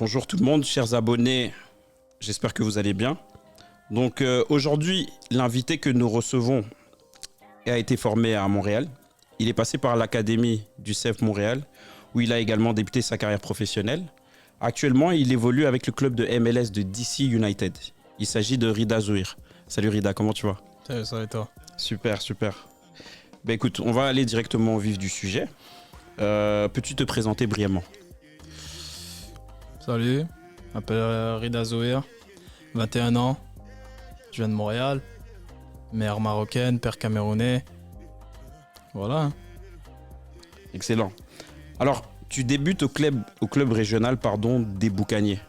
Bonjour tout le monde, chers abonnés, j'espère que vous allez bien. Donc aujourd'hui, l'invité que nous recevons a été formé à Montréal. Il est passé par l'académie du CF Montréal, où il a également débuté sa carrière professionnelle. Actuellement, il évolue avec le club de MLS de DC United. Il s'agit de Rida Zouhir. Salut Rida, comment tu vas? Salut, ça va et toi? Super, super. Ben écoute, on va aller directement au vif du sujet. Peux-tu te présenter brièvement? Salut, je m'appelle Rida Zouhir, 21 ans, je viens de Montréal, mère marocaine, père camerounais. Voilà. Excellent. Alors, tu débutes au club régional des Boucaniers,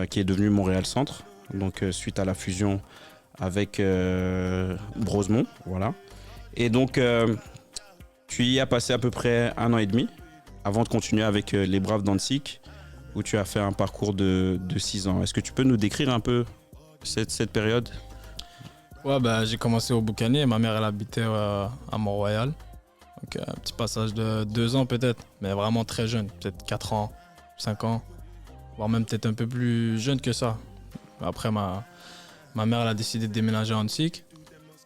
qui est devenu Montréal Centre, donc suite à la fusion avec Brosemont, voilà. Et donc, tu y as passé à peu près 1 an et demi avant de continuer avec les Braves d'Annecy, où tu as fait un parcours de 6 ans. Est-ce que tu peux nous décrire un peu cette période? Ouais, bah, j'ai commencé au Boucanier, ma mère elle habitait à Mont-Royal. Donc un petit passage de 2 ans peut-être, mais vraiment très jeune, peut-être 4 ans, 5 ans, voire même peut-être un peu plus jeune que ça. Après, ma mère elle a décidé de déménager à Annecy,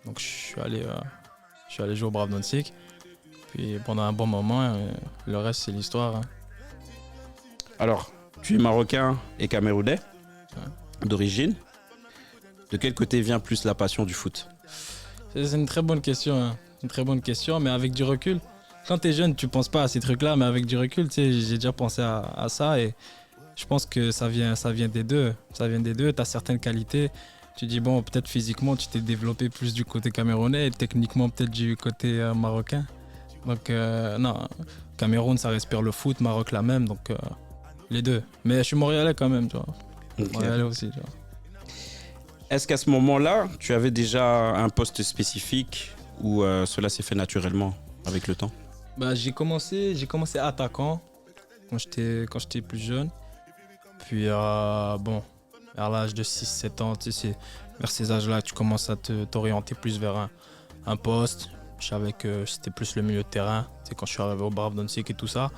donc je suis allé jouer au Brave d'Annecy. Puis pendant un bon moment, le reste c'est l'histoire. Hein. Alors, tu es marocain et camerounais d'origine. De quel côté vient plus la passion du foot? C'est une très bonne question, hein. Une très bonne question, mais avec du recul, quand t'es jeune, tu penses pas à ces trucs-là, mais avec du recul, tu sais, j'ai déjà pensé à ça et je pense que ça vient des deux. Ça vient des deux, t'as certaines qualités. Tu dis, bon, peut-être physiquement, tu t'es développé plus du côté camerounais et techniquement, peut-être du côté marocain. Donc, non, Cameroun, ça respire le foot, Maroc, la même, donc les deux. Mais je suis montréalais quand même, tu vois. Okay. Montréalais aussi, tu vois. Est-ce qu'à ce moment-là, tu avais déjà un poste spécifique ou cela s'est fait naturellement avec le temps? Bah, j'ai commencé attaquant quand j'étais plus jeune. Puis, bon, vers l'âge de 6-7 ans, tu sais, vers ces âges-là, tu commences à t'orienter plus vers un poste. Je savais que c'était plus le milieu de terrain, tu sais, quand je suis arrivé au Brave d'Annecy et tout ça.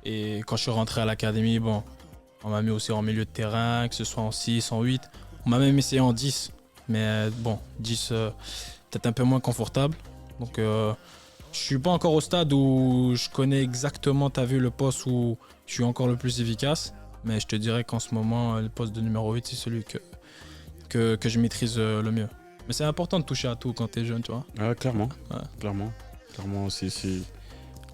Et quand je suis rentré à l'académie, bon, on m'a mis aussi en milieu de terrain, que ce soit en 6, en 8. On m'a même essayé en 10. Mais bon, 10, peut-être un peu moins confortable. Donc, je suis pas encore au stade où je connais exactement, t'as vu, le poste où je suis encore le plus efficace. Mais je te dirais qu'en ce moment, le poste de numéro 8, c'est celui que je maîtrise le mieux. Mais c'est important de toucher à tout quand t'es jeune, tu vois. Clairement, Ouais. Clairement,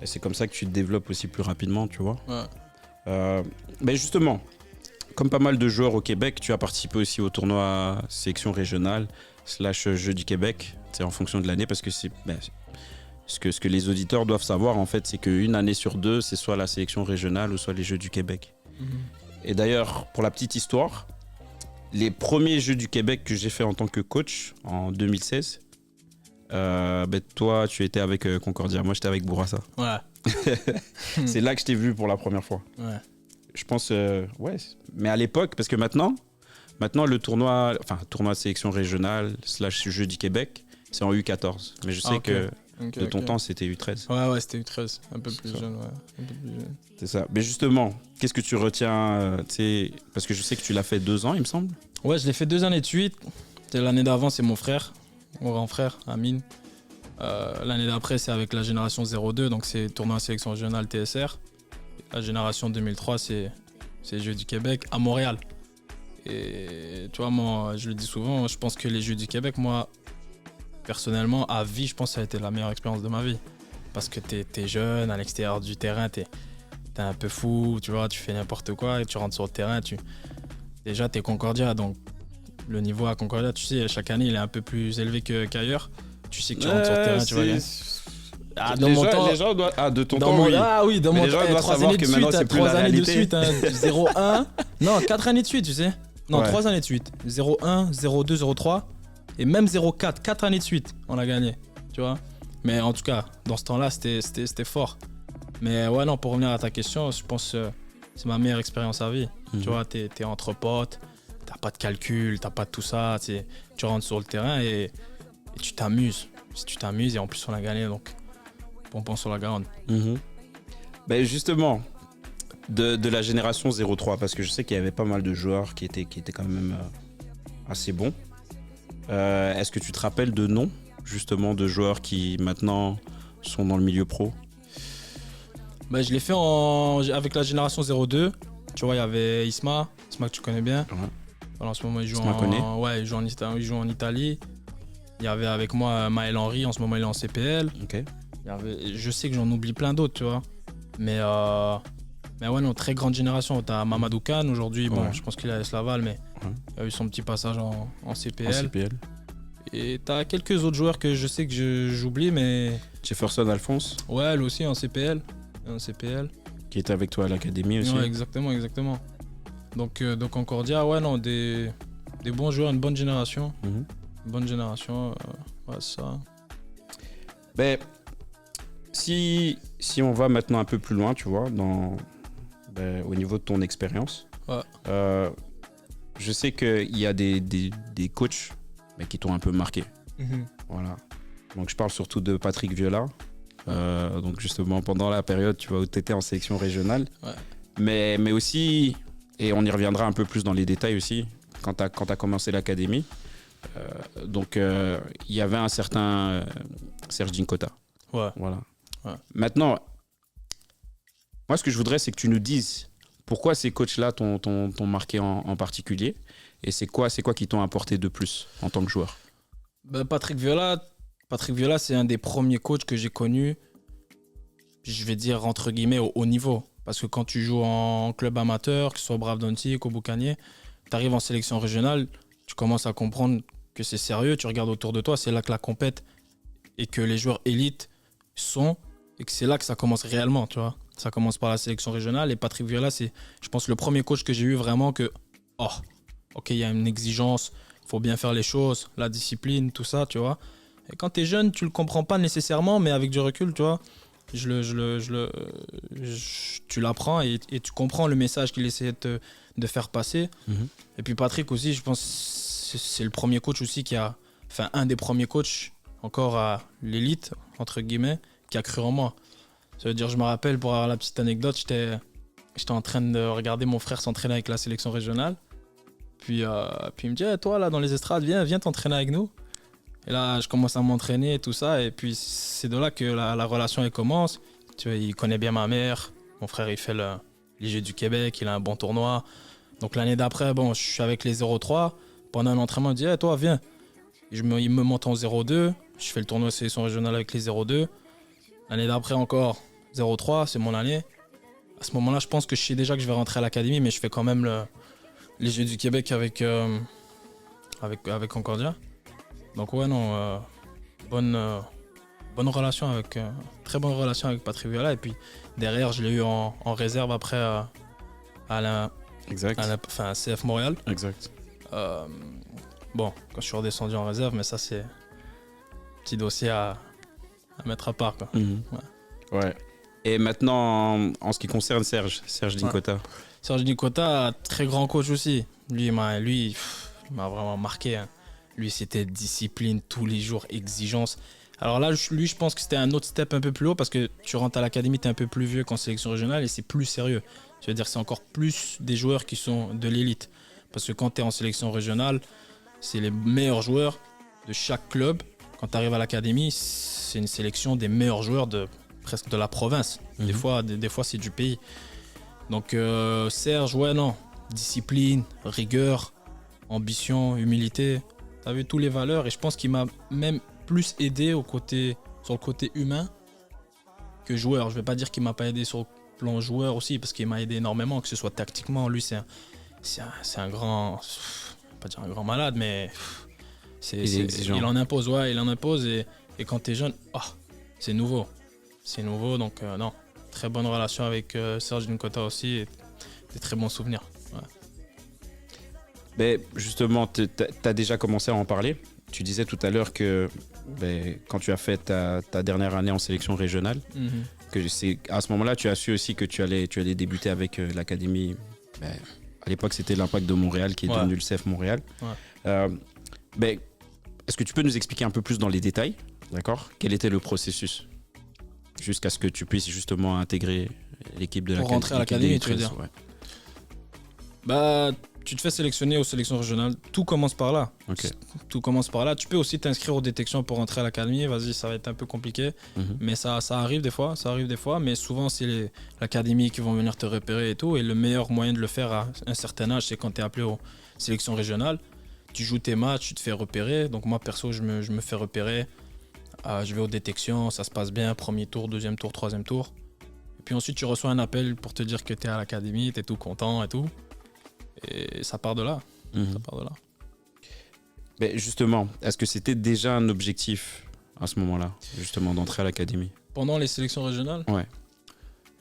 c'est comme ça que tu te développes aussi plus rapidement, tu vois. Ouais. Mais justement, comme pas mal de joueurs au Québec, tu as participé aussi au tournoi sélection régionale / Jeux du Québec. C'est en fonction de l'année parce que ce que les auditeurs doivent savoir en fait, c'est qu'une année sur deux, c'est soit la sélection régionale ou soit les Jeux du Québec. Et d'ailleurs, pour la petite histoire, les premiers Jeux du Québec que j'ai fait en tant que coach en 2016, toi, tu étais avec Concordia, moi j'étais avec Bourassa. Ouais. C'est là que je t'ai vu pour la première fois. Ouais. Je pense, ouais. Mais à l'époque, parce que maintenant le tournoi de sélection régionale / Jeux du Québec, c'est en U14. Mais je sais que de ton temps, c'était U13. Ouais, c'était U13. Un peu plus jeune, ouais. Un peu plus jeune. C'est ça. Mais justement, qu'est-ce que tu retiens parce que je sais que tu l'as fait 2 ans, il me semble. Ouais, je l'ai fait 2 années de suite. L'année d'avant, c'est mon frère, mon grand frère, Amine. L'année d'après, c'est avec la génération 02, donc c'est tournoi sélection régionale TSR. La génération 2003, c'est les Jeux du Québec à Montréal. Et tu vois, moi, je le dis souvent, je pense que les Jeux du Québec, moi, personnellement, à vie, je pense que ça a été la meilleure expérience de ma vie. Parce que t'es jeune, à l'extérieur du terrain, t'es un peu fou, tu vois, tu fais n'importe quoi et tu rentres sur le terrain, déjà, t'es Concordia, donc le niveau à Concordia, tu sais, chaque année, il est un peu plus élevé qu'ailleurs. Tu sais que tu rentres sur le terrain, tu vois. Les gens doivent... de ton temps, oui. Ah oui, dans mais mon les gens temps, doivent 3 savoir années de que maintenant, suite, c'est plus la 3 années de réalité. suite, 0-1. Non, 4 années de suite, tu sais. Non, Ouais. 3 années de suite. 0-1, 0-2, 0-3 et même 0-4. 4 années de suite, on a gagné, tu vois. Mais en tout cas, dans ce temps-là, c'était fort. Mais ouais, non, pour revenir à ta question, je pense que c'est ma meilleure expérience à vie. Tu vois, t'es entre potes, t'as pas de calcul, t'as pas de tout ça. Tu rentres sur le terrain et tu t'amuses. Si tu t'amuses, et en plus on a gagné, donc pompon sur la garde. Ben justement, de la génération 03, parce que je sais qu'il y avait pas mal de joueurs qui étaient quand même assez bons. Est-ce que tu te rappelles de noms, justement, de joueurs qui maintenant sont dans le milieu pro? Bah, je l'ai fait avec la génération 02. Tu vois, il y avait Isma que tu connais bien. Ouais. Voilà, en ce moment, il joue, Isma connaît. il joue en Italie. Il y avait avec moi Maël Henry, en ce moment, il est en CPL. Ok. Je sais que j'en oublie plein d'autres, tu vois. Mais ouais, non, très grande génération. T'as Mamadou Kane aujourd'hui, bon, Ouais. je pense qu'il est à Laval, mais Ouais. il a eu son petit passage en CPL. En CPL. Et t'as quelques autres joueurs que je sais que j'oublie, mais Jefferson Alphonse, ouais, lui aussi en CPL. En CPL. qui était avec toi à l'académie aussi. Ouais, exactement. Donc Concordia, ouais, non, des bons joueurs, une bonne génération. Mhm. Une bonne génération, ouais, ça. Ben, si on va maintenant un peu plus loin, tu vois, au niveau de ton expérience, Ouais. je sais qu'il y a des coachs qui t'ont un peu marqué. Voilà. Donc je parle surtout de Patrick Viola. Donc justement pendant la période, tu vois, où tu étais en sélection régionale. Ouais. Mais aussi, et on y reviendra un peu plus dans les détails aussi, quand tu as commencé l'académie. Il y avait un certain Serge Dinkota. Ouais. Voilà. Ouais. Maintenant, moi ce que je voudrais, c'est que tu nous dises pourquoi ces coachs-là t'ont marqué en particulier, et c'est quoi qui t'ont apporté de plus en tant que joueur. Ben, Patrick Viola, c'est un des premiers coachs que j'ai connus, je vais dire entre guillemets, au haut niveau. Parce que quand tu joues en club amateur, que ce soit Brave Dantic ou Boucanier, tu arrives en sélection régionale, tu commences à comprendre que c'est sérieux, tu regardes autour de toi, c'est là que la compète et que les joueurs élites sont, et que c'est là que ça commence réellement, tu vois. Ça commence par la sélection régionale, et Patrick Viola, c'est, je pense, le premier coach que j'ai eu vraiment que, oh, ok, il y a une exigence, faut bien faire les choses, la discipline, tout ça, tu vois. Et quand tu es jeune, tu le comprends pas nécessairement, mais avec du recul, tu vois, tu l'apprends et tu comprends le message qu'il essaie de faire passer. Mhm. Et puis Patrick aussi, je pense, c'est le premier coach aussi enfin un des premiers coachs encore à l'élite, entre guillemets, qui a cru en moi. Ça veut dire, je me rappelle, pour avoir la petite anecdote, j'étais en train de regarder mon frère s'entraîner avec la sélection régionale. Puis il me dit, hey, toi là dans les estrades, viens t'entraîner avec nous. Et là, je commence à m'entraîner et tout ça. Et puis c'est de là que la relation elle commence. Tu vois, il connaît bien ma mère. Mon frère, il fait les Jeux du Québec, il a un bon tournoi. Donc l'année d'après, bon, je suis avec les 03. Pendant un entraînement, il me dit, hey, toi, viens. Il me monte en 02. Je fais le tournoi sélection régionale avec les 02. L'année d'après encore 03, c'est mon année. À ce moment-là, je pense que je sais déjà que je vais rentrer à l'académie, mais je fais quand même les Jeux du Québec avec Concordia. Donc ouais, non, bonne relation très bonne relation avec Patrick Viola. Et puis derrière, je l'ai eu en réserve après à CF Montréal. Exact. Bon, quand je suis redescendu en réserve, mais ça c'est un petit dossier à mettre à part, quoi. Mhm. Ouais. Et maintenant, en ce qui concerne Serge Dinkota. Ouais. Serge Dinkota, très grand coach aussi. Lui, il m'a vraiment marqué, hein. Lui, c'était discipline tous les jours, exigence. Alors là, lui, je pense que c'était un autre step un peu plus haut, parce que tu rentres à l'académie, tu es un peu plus vieux qu'en sélection régionale, et c'est plus sérieux. Je veux dire, c'est encore plus des joueurs qui sont de l'élite. Parce que quand tu es en sélection régionale, c'est les meilleurs joueurs de chaque club. Quand tu arrives à l'académie, c'est une sélection des meilleurs joueurs presque de la province. Des fois, c'est du pays. Donc Serge, ouais, non. Discipline, rigueur, ambition, humilité. Tu as vu toutes les valeurs, et je pense qu'il m'a même plus aidé sur le côté humain que joueur. Je vais pas dire qu'il m'a pas aidé sur le plan joueur aussi, parce qu'il m'a aidé énormément, que ce soit tactiquement. Lui, c'est un grand, pas dire un grand malade, mais il en impose, ouais, il en impose, et quand t'es jeune, c'est nouveau, donc non, très bonne relation avec Serge Dinkota aussi, et des très bons souvenirs. Ouais. Mais justement, tu as déjà commencé à en parler. Tu disais tout à l'heure que quand tu as fait ta dernière année en sélection régionale, que à ce moment-là, tu as su aussi que tu allais débuter avec l'académie. À l'époque, c'était l'Impact de Montréal qui est devenu le CF Montréal. Ouais. Est-ce que tu peux nous expliquer un peu plus dans les détails, d'accord ? Quel était le processus jusqu'à ce que tu puisses justement intégrer l'équipe de Pour l'académie. rentrer à l'académie, tu veux dire. Ouais. Bah, tu te fais sélectionner aux sélections régionales. Tout commence par là. Ok. Tout commence par là. Tu peux aussi t'inscrire aux détections pour rentrer à l'académie. Vas-y, ça va être un peu compliqué. Mhm. Mais ça arrive des fois. Ça arrive des fois. Mais souvent, c'est l'académie qui vont venir te repérer et tout. Et le meilleur moyen de le faire à un certain âge, c'est quand tu es appelé aux sélections régionales. Tu joues tes matchs, tu te fais repérer. Donc, moi, perso, je me fais repérer. Je vais aux détections. Ça se passe bien. Premier tour, deuxième tour, troisième tour. Et puis ensuite, tu reçois un appel pour te dire que tu es à l'académie. Tu es tout content et tout. Et ça part de là. Mhm. Ça part de là. Mais justement, est-ce que c'était déjà un objectif à ce moment-là, justement, d'entrer à l'académie? Pendant les sélections régionales, Ouais.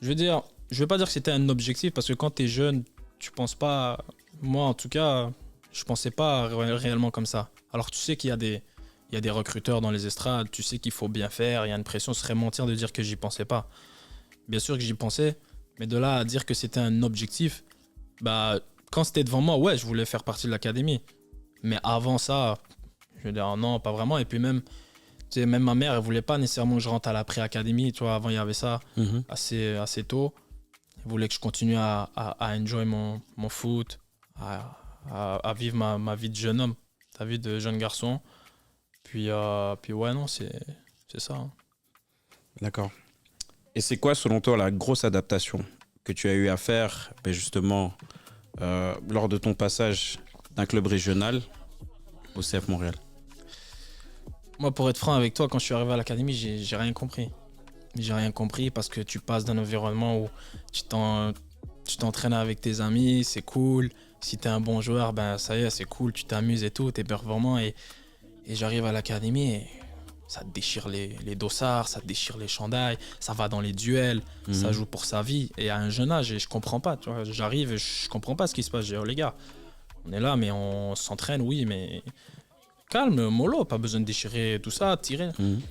je veux pas dire que c'était un objectif parce que quand tu es jeune, tu penses pas. Moi, en tout cas, je pensais pas réellement comme ça. Alors, tu sais qu'il y a des recruteurs dans les estrades, tu sais qu'il faut bien faire, il y a une pression, ce serait mentir de dire que j'y pensais pas. Bien sûr que j'y pensais, mais de là à dire que c'était un objectif, bah, quand c'était devant moi, ouais, je voulais faire partie de l'académie. Mais avant ça, je veux dire, non, pas vraiment. Et puis même, tu sais, même ma mère, elle voulait pas nécessairement que je rentre à la pré-académie. Tu vois, avant, il y avait ça Mhm. assez tôt. Elle voulait que je continue à enjoy mon foot, à vivre ma vie de jeune homme, ta vie de jeune garçon. Puis ouais, non, c'est ça. Hein. D'accord. Et c'est quoi, selon toi, la grosse adaptation que tu as eu à faire, ben justement, lors de ton passage d'un club régional au CF Montréal? Moi, pour être franc avec toi, quand je suis arrivé à l'académie, j'ai rien compris. J'ai rien compris parce que tu passes d'un environnement où tu t'entraînes avec tes amis, c'est cool. Si t'es un bon joueur, ben ça y est, c'est cool, tu t'amuses et tout, t'es performant. Et j'arrive à l'académie et ça te déchire les dossards, ça te déchire les chandails, ça va dans les duels, ça joue pour sa vie. Et à un jeune âge, et je comprends pas. Tu vois, j'arrive et je comprends pas ce qui se passe. Je dis, oh, les gars, on est là, mais on s'entraîne, oui, mais calme, mollo, pas besoin de déchirer tout ça, tirer. Mhm.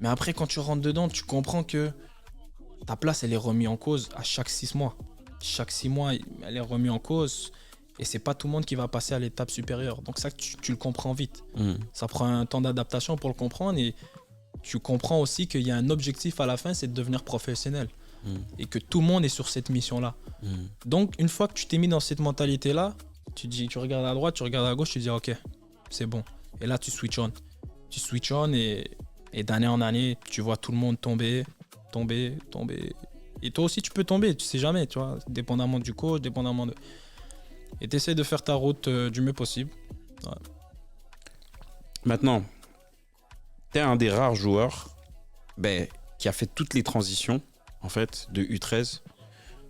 Mais après, quand tu rentres dedans, tu comprends que ta place, elle est remise en cause à chaque 6 mois. Chaque 6 mois, elle est remise en cause. Et c'est pas tout le monde qui va passer à l'étape supérieure. Donc ça, tu le comprends vite. Mhm. Ça prend un temps d'adaptation pour le comprendre. Et tu comprends aussi qu'il y a un objectif à la fin, c'est de devenir professionnel. Mhm. Et que tout le monde est sur cette mission-là. Mhm. Donc, une fois que tu t'es mis dans cette mentalité-là, tu regardes à droite, tu regardes à gauche, tu dis ok, c'est bon. Et là, tu switch on. Tu switch on et d'année en année, tu vois tout le monde tomber. Et toi aussi, tu peux tomber, tu sais jamais, tu vois, dépendamment du coach, dépendamment de... Et tu essaies de faire ta route du mieux possible. Ouais. Maintenant, tu es un des rares joueurs qui a fait toutes les transitions, en fait, de U13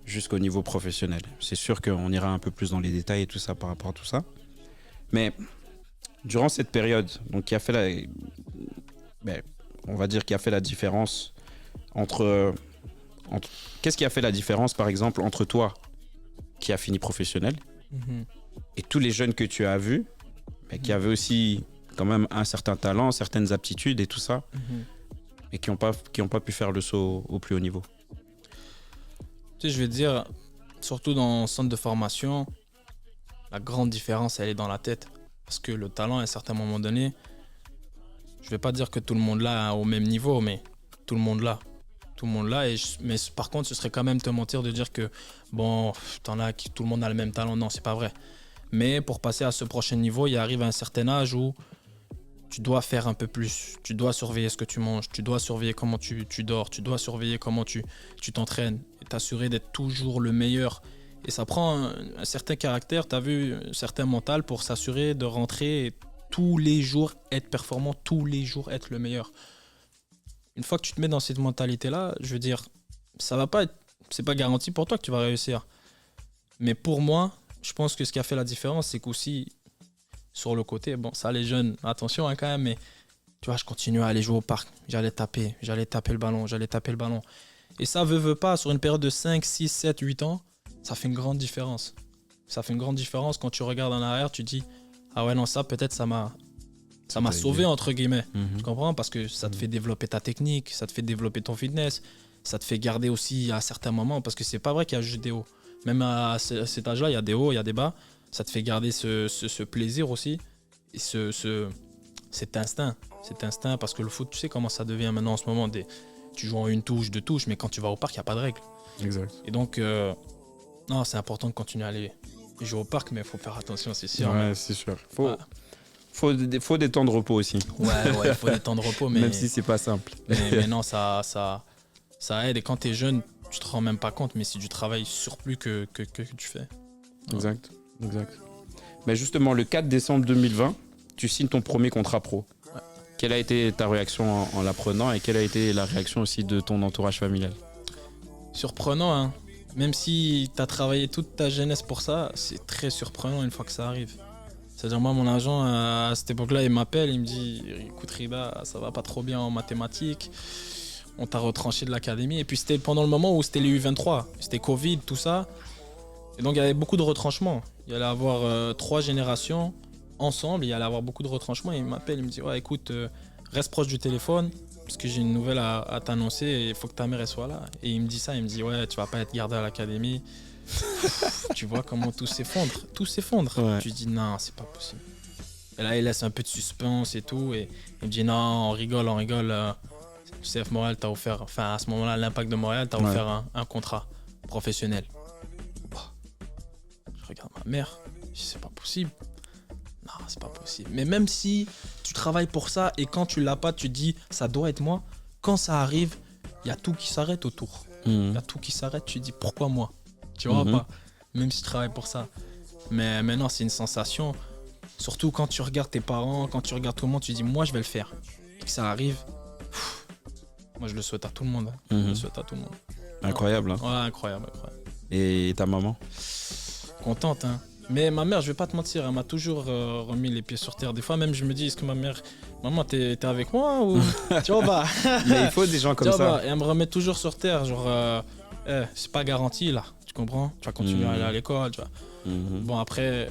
jusqu'au niveau professionnel. C'est sûr qu'on ira un peu plus dans les détails et tout ça par rapport à tout ça. Mais durant cette période, donc qui a fait on va dire qui a fait la différence entre qu'est-ce qui a fait la différence, par exemple, entre toi qui a fini professionnel et tous les jeunes que tu as vus, qui avaient aussi quand même un certain talent, certaines aptitudes et tout ça, et qui n'ont pas pu faire le saut au plus haut niveau? Tu sais, je vais te dire, surtout dans le centre de formation, la grande différence, elle est dans la tête. Parce que le talent, à un certain moment donné, je vais pas dire que tout le monde l'a au même niveau, mais tout le monde l'a. Tout le monde l'a. Mais par contre, ce serait quand même te mentir de dire que, bon, tout le monde a le même talent. Non, c'est pas vrai. Mais pour passer à ce prochain niveau, il arrive à un certain âge où tu dois faire un peu plus. Tu dois surveiller ce que tu manges. Tu dois surveiller comment tu dors. Tu dois surveiller comment tu t'entraînes. Et t'assurer d'être toujours le meilleur. Et ça prend un certain caractère, tu as vu, un certain mental pour s'assurer de rentrer et tous les jours être performant, tous les jours être le meilleur. Une fois que tu te mets dans cette mentalité-là, je veux dire, ça va pas être, c'est pas garanti pour toi que tu vas réussir. Mais pour moi, je pense que ce qui a fait la différence, c'est qu'aussi, sur le côté, bon, ça les jeunes, attention hein, quand même, mais tu vois, je continuais à aller jouer au parc, j'allais taper le ballon. Et ça veut pas, sur une période de 5, 6, 7, 8 ans, ça fait une grande différence. Ça fait une grande différence quand tu regardes en arrière, tu dis ah ouais non, ça peut-être ça m'a sauvé entre guillemets. Tu comprends? Parce que ça te fait développer ta technique, ça te fait développer ton fitness, ça te fait garder aussi à certains moments, parce que c'est pas vrai qu'il y a juste des hauts. Même à cet âge-là, il y a des hauts, il y a des bas. Ça te fait garder ce plaisir aussi et cet instinct. Cet instinct, parce que le foot, tu sais comment ça devient maintenant en ce moment. Tu joues en une touche, deux touches, mais quand tu vas au parc, il n'y a pas de règles. Exact. Et donc, non, c'est important de continuer à aller jouer au parc, mais il faut faire attention, c'est sûr. Ouais, c'est sûr. Ouais. Faut des temps de repos aussi. Ouais, il faut des temps de repos, mais, Même si c'est pas simple. mais non, ça aide. Et quand tu es jeune, tu te rends même pas compte, mais c'est du travail surplus que tu fais. Exact. Mais justement, le 4 décembre 2020, tu signes ton premier contrat pro. Ouais. Quelle a été ta réaction en l'apprenant et quelle a été la réaction aussi de ton entourage familial? Surprenant, hein. Même si tu as travaillé toute ta jeunesse pour ça, c'est très surprenant une fois que ça arrive. C'est-à-dire, moi, mon agent, à cette époque-là, il m'appelle, il me dit écoute, Rida, ça va pas trop bien en mathématiques, on t'a retranché de l'académie. Et puis, c'était pendant le moment où c'était les U23, c'était Covid, tout ça. Et donc, il y avait beaucoup de retranchements. Il y allait avoir 3 générations ensemble, il y allait avoir beaucoup de retranchements. Et il m'appelle, il me dit ouais, écoute, reste proche du téléphone, parce que j'ai une nouvelle à t'annoncer et il faut que ta mère elle soit là. Et il me dit ça, il me dit ouais, tu vas pas être gardé à l'académie. Tu vois comment tout s'effondre. Ouais. Tu dis non, c'est pas possible. Et là, il laisse un peu de suspense et tout. Et il me dit non, on rigole. CF Montréal t'a offert, enfin à ce moment-là, l'Impact de Montréal t'a offert un contrat professionnel. Je regarde ma mère, je dis c'est pas possible. Non, c'est pas possible. Mais même si tu travailles pour ça et quand tu l'as pas, tu dis ça doit être moi. Quand ça arrive, il y a tout qui s'arrête autour. Il y a tout qui s'arrête, tu dis pourquoi moi? Tu vois pas? Même si tu travailles pour ça. Mais maintenant, c'est une sensation. Surtout quand tu regardes tes parents, quand tu regardes tout le monde, tu dis moi je vais le faire. Et que ça arrive, moi je le souhaite à tout le monde. Hein. Je le souhaite à tout le monde. Incroyable. Hein. Ouais, incroyable. Et ta maman? Contente, hein. Mais ma mère, je vais pas te mentir, elle m'a toujours remis les pieds sur terre. Des fois même, je me dis, est-ce que maman, t'es avec moi ou tu vois pas? Mais il faut des gens comme tu vois ça. pas, et elle me remet toujours sur terre, genre, c'est pas garanti là, tu comprends? Tu vas continuer à aller à l'école, tu vois. Bon après,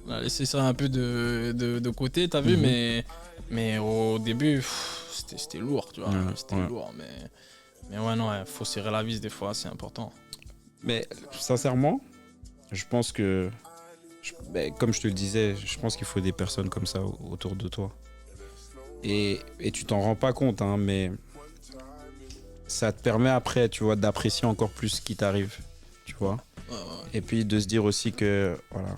on a laissé ça un peu de côté, t'as vu, mais au début, c'était lourd, tu vois. C'était lourd, mais ouais, non, faut serrer la vis des fois, c'est important. Mais sincèrement, je pense que, comme je te le disais, je pense qu'il faut des personnes comme ça autour de toi. Et tu t'en rends pas compte, hein, mais ça te permet après, tu vois, d'apprécier encore plus ce qui t'arrive, tu vois. Et puis de se dire aussi que, voilà.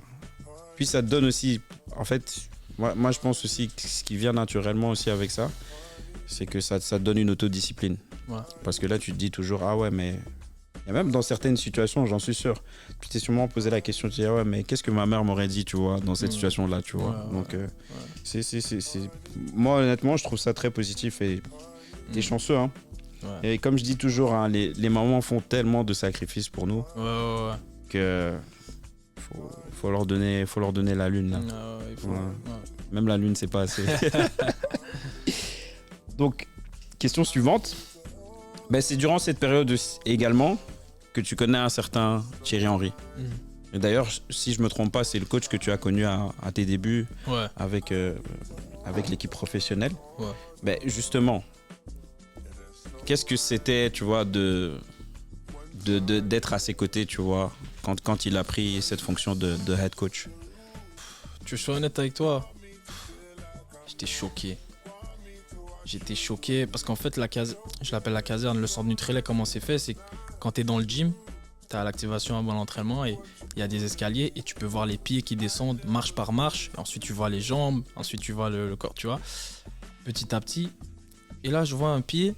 Puis ça te donne aussi, en fait, moi je pense aussi que ce qui vient naturellement aussi avec ça, c'est que ça te donne une autodiscipline. Ouais. Parce que là, tu te dis toujours, ah ouais, mais... Et même dans certaines situations, j'en suis sûr, tu t'es sûrement posé la question, tu te dis, ah ouais, mais qu'est-ce que ma mère m'aurait dit, tu vois, dans cette situation-là, tu vois. Donc, moi, honnêtement, je trouve ça très positif et t'es chanceux, hein. Ouais. Et comme je dis toujours, hein, les mamans font tellement de sacrifices pour nous que faut leur donner la lune, là. Même la lune, c'est pas assez. Donc, question suivante. Ben, c'est durant cette période également que tu connais un certain Thierry Henry. Et d'ailleurs, si je me trompe pas, c'est le coach que tu as connu à tes débuts avec l'équipe professionnelle. Ouais. Ben, justement, qu'est-ce que c'était, tu vois, d'être à ses côtés, tu vois, quand il a pris cette fonction de head coach? Je suis honnête avec toi, j'étais choqué parce qu'en fait, je l'appelle la caserne, le centre Nutrilait, comment c'est fait, c'est quand tu es dans le gym, tu as l'activation avant l'entraînement et il y a des escaliers et tu peux voir les pieds qui descendent marche par marche, ensuite tu vois les jambes, ensuite tu vois le corps, tu vois, petit à petit. Et là, je vois un pied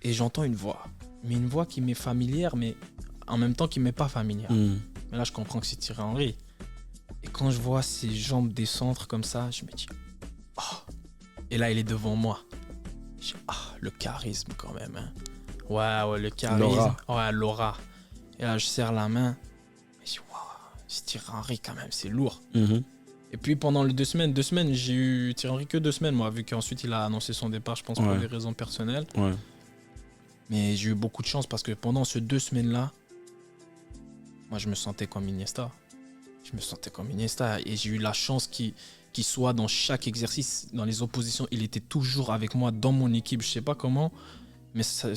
et j'entends une voix, mais une voix qui m'est familière, mais en même temps qui m'est pas familière. Mais là, je comprends que c'est Thierry Henry. Et quand je vois ses jambes descendre comme ça, je me dis, oh. Et là, il est devant moi. Je dis, le charisme quand même. Hein. Ouais, le charisme. L'aura. Ouais, l'aura. Et là, je serre la main. Et je dis, waouh, c'est Thierry Henry quand même, c'est lourd. Et puis pendant les 2 semaines, j'ai eu Thierry Henry que 2 semaines, moi, vu qu'ensuite il a annoncé son départ, je pense, pour des raisons personnelles. Ouais. Mais j'ai eu beaucoup de chance parce que pendant ces 2 semaines-là, moi, je me sentais comme Iniesta. Et j'ai eu la chance qu'il soit dans chaque exercice, dans les oppositions. Il était toujours avec moi dans mon équipe. Je sais pas comment, mais ça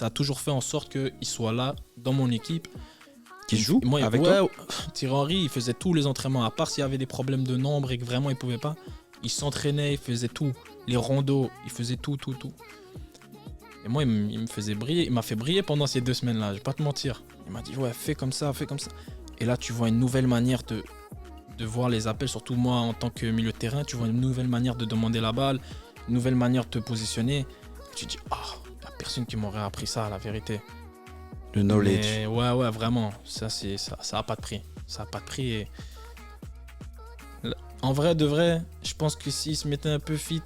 a toujours fait en sorte qu'il soit là dans mon équipe. Qui joue avec toi? Thierry Henry, il faisait tous les entraînements. À part s'il y avait des problèmes de nombre et que vraiment il pouvait pas, Il s'entraînait, il faisait tout. Les rondos, il faisait tout. Et moi, il me faisait briller. Il m'a fait briller pendant ces 2 semaines-là, je vais pas te mentir. Il m'a dit, ouais, fais comme ça. Et là, tu vois une nouvelle manière de voir les appels, surtout moi en tant que milieu de terrain, tu vois une nouvelle manière de demander la balle, une nouvelle manière de te positionner. Tu te dis, il n'y a personne qui m'aurait appris ça, la vérité. Le knowledge. Mais ouais, vraiment, ça a pas de prix. Ça a pas de prix. Et... En vrai, de vrai, je pense que s'il se mettait un peu fit,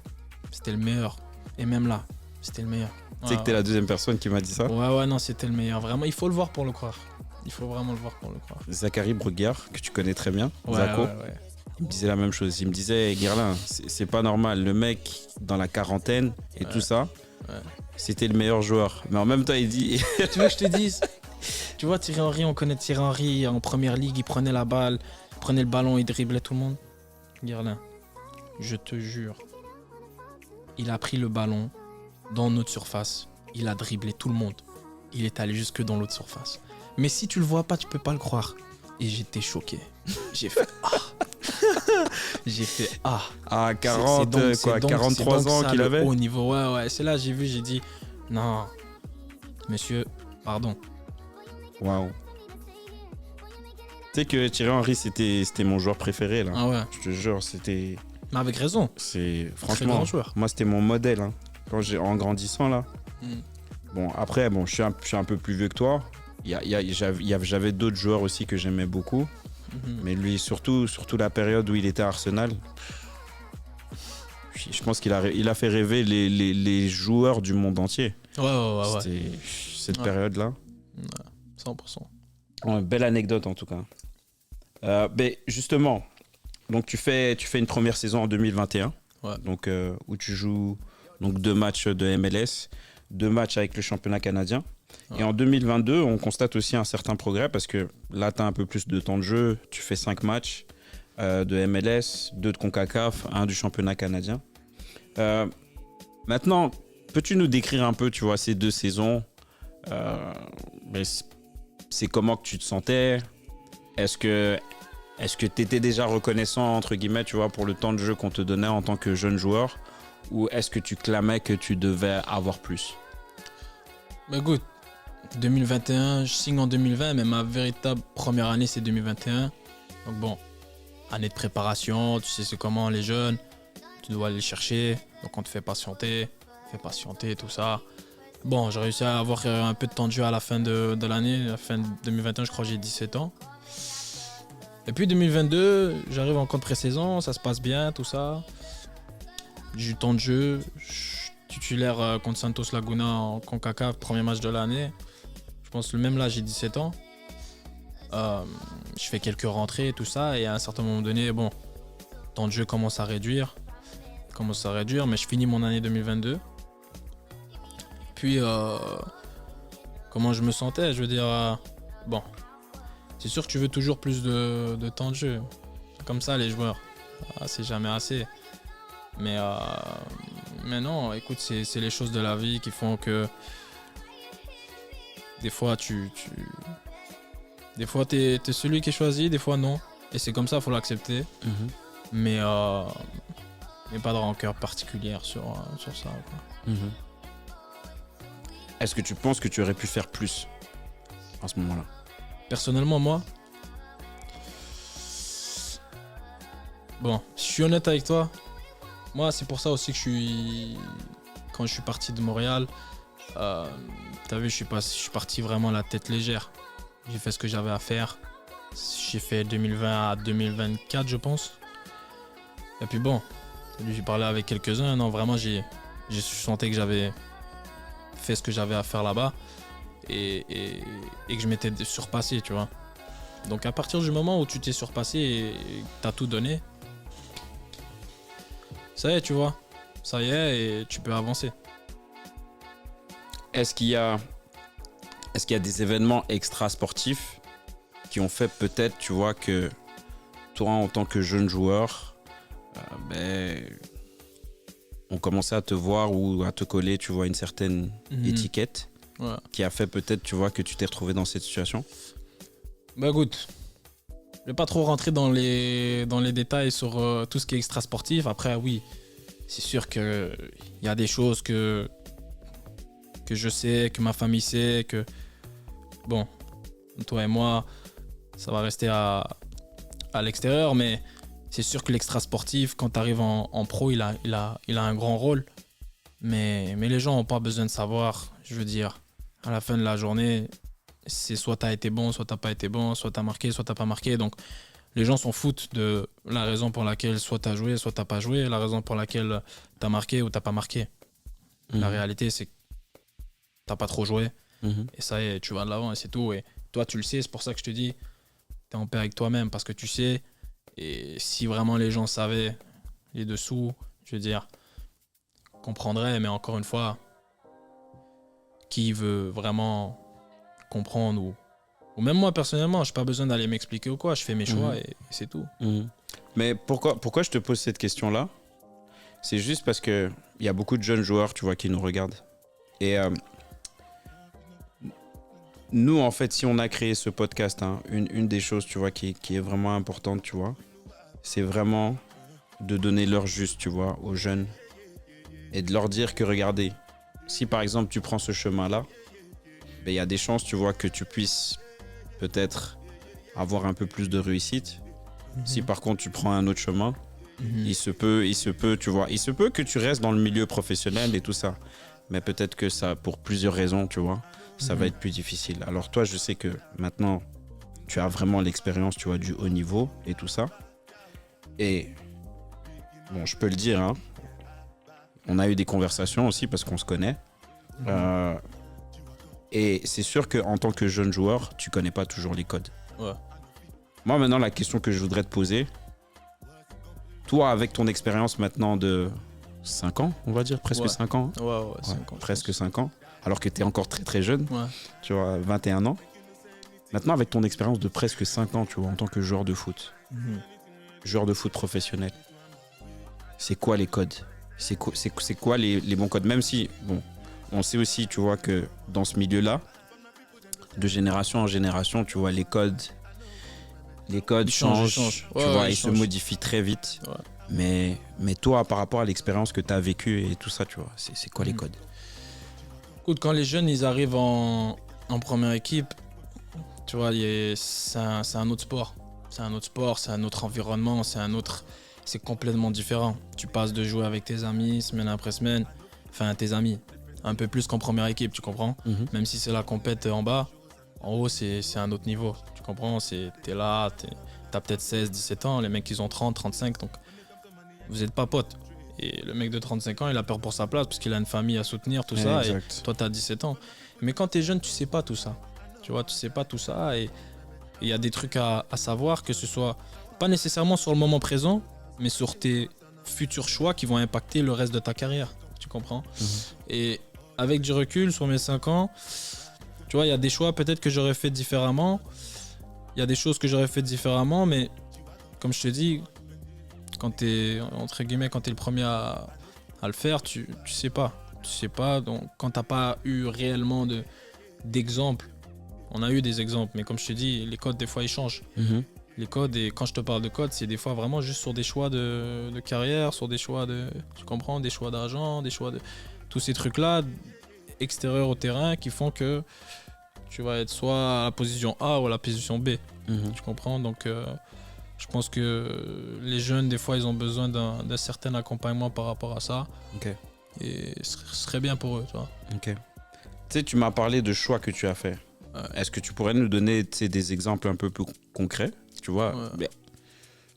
c'était le meilleur. Et même là, c'était le meilleur. Tu sais que t'es la deuxième personne qui m'a dit ça. Ouais, non, c'était le meilleur. Vraiment, il faut le voir pour le croire. Il faut vraiment le voir pour le croire. Zachary Bregard, que tu connais très bien, Ouais, Zacho, ouais. il me disait la même chose. Il me disait, Guerlain, c'est pas normal. Le mec, dans la quarantaine et tout ça, c'était le meilleur joueur. Mais en même temps, il dit... Tu veux que je te dise, tu vois Thierry Henry, on connaît Thierry Henry en première ligue, il prenait la balle, il prenait le ballon, il driblait tout le monde. Guerlain, je te jure, il a pris le ballon dans notre surface, il a dribblé tout le monde. Il est allé jusque dans l'autre surface. Mais si tu le vois pas, tu peux pas le croire. Et j'étais choqué. J'ai fait J'ai fait À 43 ans qu'il avait. Au niveau, ouais. C'est là j'ai dit non, monsieur, pardon. Waouh. Tu sais que Thierry Henry, c'était mon joueur préféré là. Ah ouais. Je te jure, c'était. Mais avec raison. C'est Très franchement. grand joueur. Moi, c'était mon modèle. Hein. En grandissant là. Bon, après, je suis un peu plus vieux que toi. J'avais d'autres joueurs aussi que j'aimais beaucoup. Mais lui, surtout la période où il était à Arsenal, je pense qu'il a fait rêver les joueurs du monde entier. Ouais. C'était cette période-là. Ouais, 100%. Ouais, belle anecdote en tout cas. Mais justement, donc tu fais une première saison en 2021, donc, où tu joues donc 2 matchs de MLS, 2 matchs avec le championnat canadien. Ouais. Et en 2022, on constate aussi un certain progrès parce que là, tu as un peu plus de temps de jeu. Tu fais 5 matchs de MLS, 2 de CONCACAF, 1 du championnat canadien. Maintenant, peux-tu nous décrire un peu, tu vois, ces 2 saisons c'est comment que tu te sentais? Est-ce que tu étais déjà reconnaissant, entre guillemets, tu vois, pour le temps de jeu qu'on te donnait en tant que jeune joueur? Ou est-ce que tu clamais que tu devais avoir plus? Bah écoute, 2021, je signe en 2020, mais ma véritable première année, c'est 2021. Donc bon, année de préparation, tu sais c'est comment les jeunes, tu dois aller les chercher, donc on te fait patienter, tout ça. Bon, j'ai réussi à avoir un peu de temps de jeu à la fin de l'année, à la fin de 2021, je crois que j'ai 17 ans. Et puis 2022, j'arrive en camp de pré-saison, ça se passe bien, tout ça. J'ai eu temps de jeu, titulaire contre Santos Laguna en CONCACAF, premier match de l'année. Je pense le même là, j'ai 17 ans. Je fais quelques rentrées et tout ça, et à un certain moment donné, bon, temps de jeu commence à réduire, mais je finis mon année 2022. Puis, comment je me sentais, je veux dire, bon, c'est sûr que tu veux toujours plus de temps de jeu. C'est comme ça les joueurs, c'est jamais assez. Mais non, écoute, c'est les choses de la vie qui font que des fois des fois t'es celui qui est choisi, des fois non. Et c'est comme ça, faut l'accepter. Mais pas de rancœur particulière sur ça, quoi. Est-ce que tu penses que tu aurais pu faire plus à ce moment-là? Personnellement, moi, bon, je suis honnête avec toi. Moi, c'est pour ça aussi que quand je suis parti de Montréal, t'as vu, je suis parti vraiment la tête légère. J'ai fait ce que j'avais à faire. J'ai fait 2020 à 2024, je pense. Et puis bon, j'ai parlé avec quelques-uns. Non, vraiment, j'ai senti que j'avais fait ce que j'avais à faire là-bas et que je m'étais surpassé, tu vois. Donc à partir du moment où tu t'es surpassé et t'as tout donné, ça y est, tu vois, ça y est, et tu peux avancer. Est-ce qu'il y a des événements extra-sportifs qui ont fait peut-être, tu vois, que toi, en tant que jeune joueur, on commençait à te voir ou à te coller, tu vois, une certaine étiquette qui a fait peut-être, tu vois, que tu t'es retrouvé dans cette situation? Bah écoute, je vais pas trop rentrer dans les détails sur tout ce qui est extra-sportif. Après, oui, c'est sûr qu'il y a des choses que je sais, que ma famille sait, que, bon, toi et moi, ça va rester à l'extérieur, mais c'est sûr que l'extra-sportif, quand tu arrives en pro, il a un grand rôle. Mais les gens n'ont pas besoin de savoir. Je veux dire, à la fin de la journée, c'est soit tu as été bon, soit tu n'as pas été bon, soit tu as marqué, soit tu n'as pas marqué. Donc, les gens s'en foutent de la raison pour laquelle soit tu as joué, soit tu n'as pas joué, la raison pour laquelle tu as marqué ou tu n'as pas marqué. La réalité, c'est que tu n'as pas trop joué. Et ça y est, tu vas de l'avant et c'est tout. Et toi, tu le sais, c'est pour ça que je te dis, tu es en paix avec toi-même parce que tu sais. Et si vraiment les gens savaient les dessous, je veux dire, comprendraient. Mais encore une fois, qui veut vraiment comprendre ou même moi personnellement, j'ai pas besoin d'aller m'expliquer ou quoi. Je fais mes choix et c'est tout. Mais pourquoi je te pose cette question-là? C'est juste parce que il y a beaucoup de jeunes joueurs, tu vois, qui nous regardent. Et nous, en fait, si on a créé ce podcast, hein, une des choses, tu vois, qui est vraiment importante, tu vois, c'est vraiment de donner l'heure juste, tu vois, aux jeunes et de leur dire que, regardez, si par exemple tu prends ce chemin-là, ben, il y a des chances, tu vois, que tu puisses peut-être avoir un peu plus de réussite. Si par contre tu prends un autre chemin, il se peut, tu vois, il se peut que tu restes dans le milieu professionnel et tout ça. Mais peut-être que ça, pour plusieurs raisons, tu vois, ça va être plus difficile. Alors toi, je sais que maintenant, tu as vraiment l'expérience, tu vois, du haut niveau et tout ça. Et bon, je peux le dire, hein, on a eu des conversations aussi parce qu'on se connaît. Et c'est sûr qu'en tant que jeune joueur, tu connais pas toujours les codes. Ouais. Moi, maintenant, la question que je voudrais te poser, toi, avec ton expérience maintenant de 5 ans, on va dire, presque 5 ans. Ouais, 5 ans. Presque 5 ans, alors que tu es encore très très jeune, Ouais. tu vois, 21 ans. Maintenant, avec ton expérience de presque 5 ans, tu vois, en tant que joueur de foot, joueur de foot professionnel, c'est quoi les codes? C'est quoi les bons codes? Même si, bon, on sait aussi, tu vois, que dans ce milieu-là, de génération en génération, tu vois, les codes changent, tu vois, ils se modifient très vite. Ouais. Mais toi, par rapport à l'expérience que tu as vécue et tout ça, tu vois, c'est quoi les codes? Écoute, quand les jeunes ils arrivent en première équipe, tu vois, c'est un autre sport. C'est un autre sport, c'est un autre environnement, c'est complètement différent. Tu passes de jouer avec tes amis semaine après semaine, enfin tes amis, un peu plus qu'en première équipe, tu comprends? Même si c'est la compète en bas, en haut c'est un autre niveau, tu comprends? T'es là, t'as peut-être 16, 17 ans, les mecs ils ont 30, 35, donc vous n'êtes pas potes. Et le mec de 35 ans, il a peur pour sa place parce qu'il a une famille à soutenir, tout ça. Exact. Et toi, t'as 17 ans. Mais quand t'es jeune, tu sais pas tout ça. Tu vois, tu sais pas tout ça. Et il y a des trucs à savoir, que ce soit pas nécessairement sur le moment présent, mais sur tes futurs choix qui vont impacter le reste de ta carrière. Tu comprends? Et avec du recul, sur mes 5 ans, tu vois, il y a des choix peut-être que j'aurais fait différemment. Il y a des choses que j'aurais fait différemment, mais comme je te dis, quand t'es le premier à le faire, tu sais pas. Tu sais pas, donc quand t'as pas eu réellement d'exemples, on a eu des exemples, mais comme je te dis, les codes des fois ils changent. Les codes, et quand je te parle de codes, c'est des fois vraiment juste sur des choix de carrière, sur des choix tu comprends, des choix d'argent, des choix de tous ces trucs-là extérieurs au terrain qui font que tu vas être soit à la position A ou à la position B. Tu comprends? Donc je pense que les jeunes, des fois, ils ont besoin d'un certain accompagnement par rapport à ça. Okay. Et ce serait bien pour eux, tu vois. Okay. Tu sais, tu m'as parlé de choix que tu as fait. Est-ce que tu pourrais nous donner des exemples un peu plus concrets, tu vois?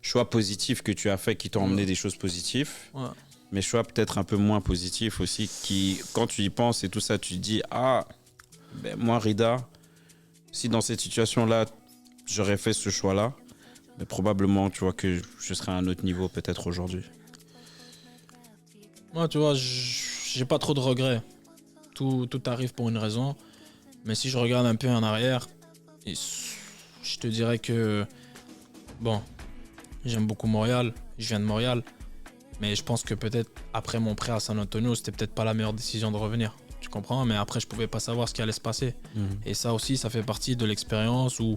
Choix positifs que tu as fait qui t'ont emmené des choses positives, mais choix peut-être un peu moins positifs aussi qui, quand tu y penses et tout ça, tu te dis, moi, Rida, si dans cette situation-là, j'aurais fait ce choix-là, mais probablement, tu vois, que je serais à un autre niveau peut-être aujourd'hui. Moi, tu vois, j'ai pas trop de regrets. Tout arrive pour une raison. Mais si je regarde un peu en arrière, je te dirais que, bon, j'aime beaucoup Montréal, je viens de Montréal, mais je pense que peut-être après mon prêt à San Antonio, c'était peut-être pas la meilleure décision de revenir. Tu comprends? Mais après, je pouvais pas savoir ce qui allait se passer. Et ça aussi, ça fait partie de l'expérience où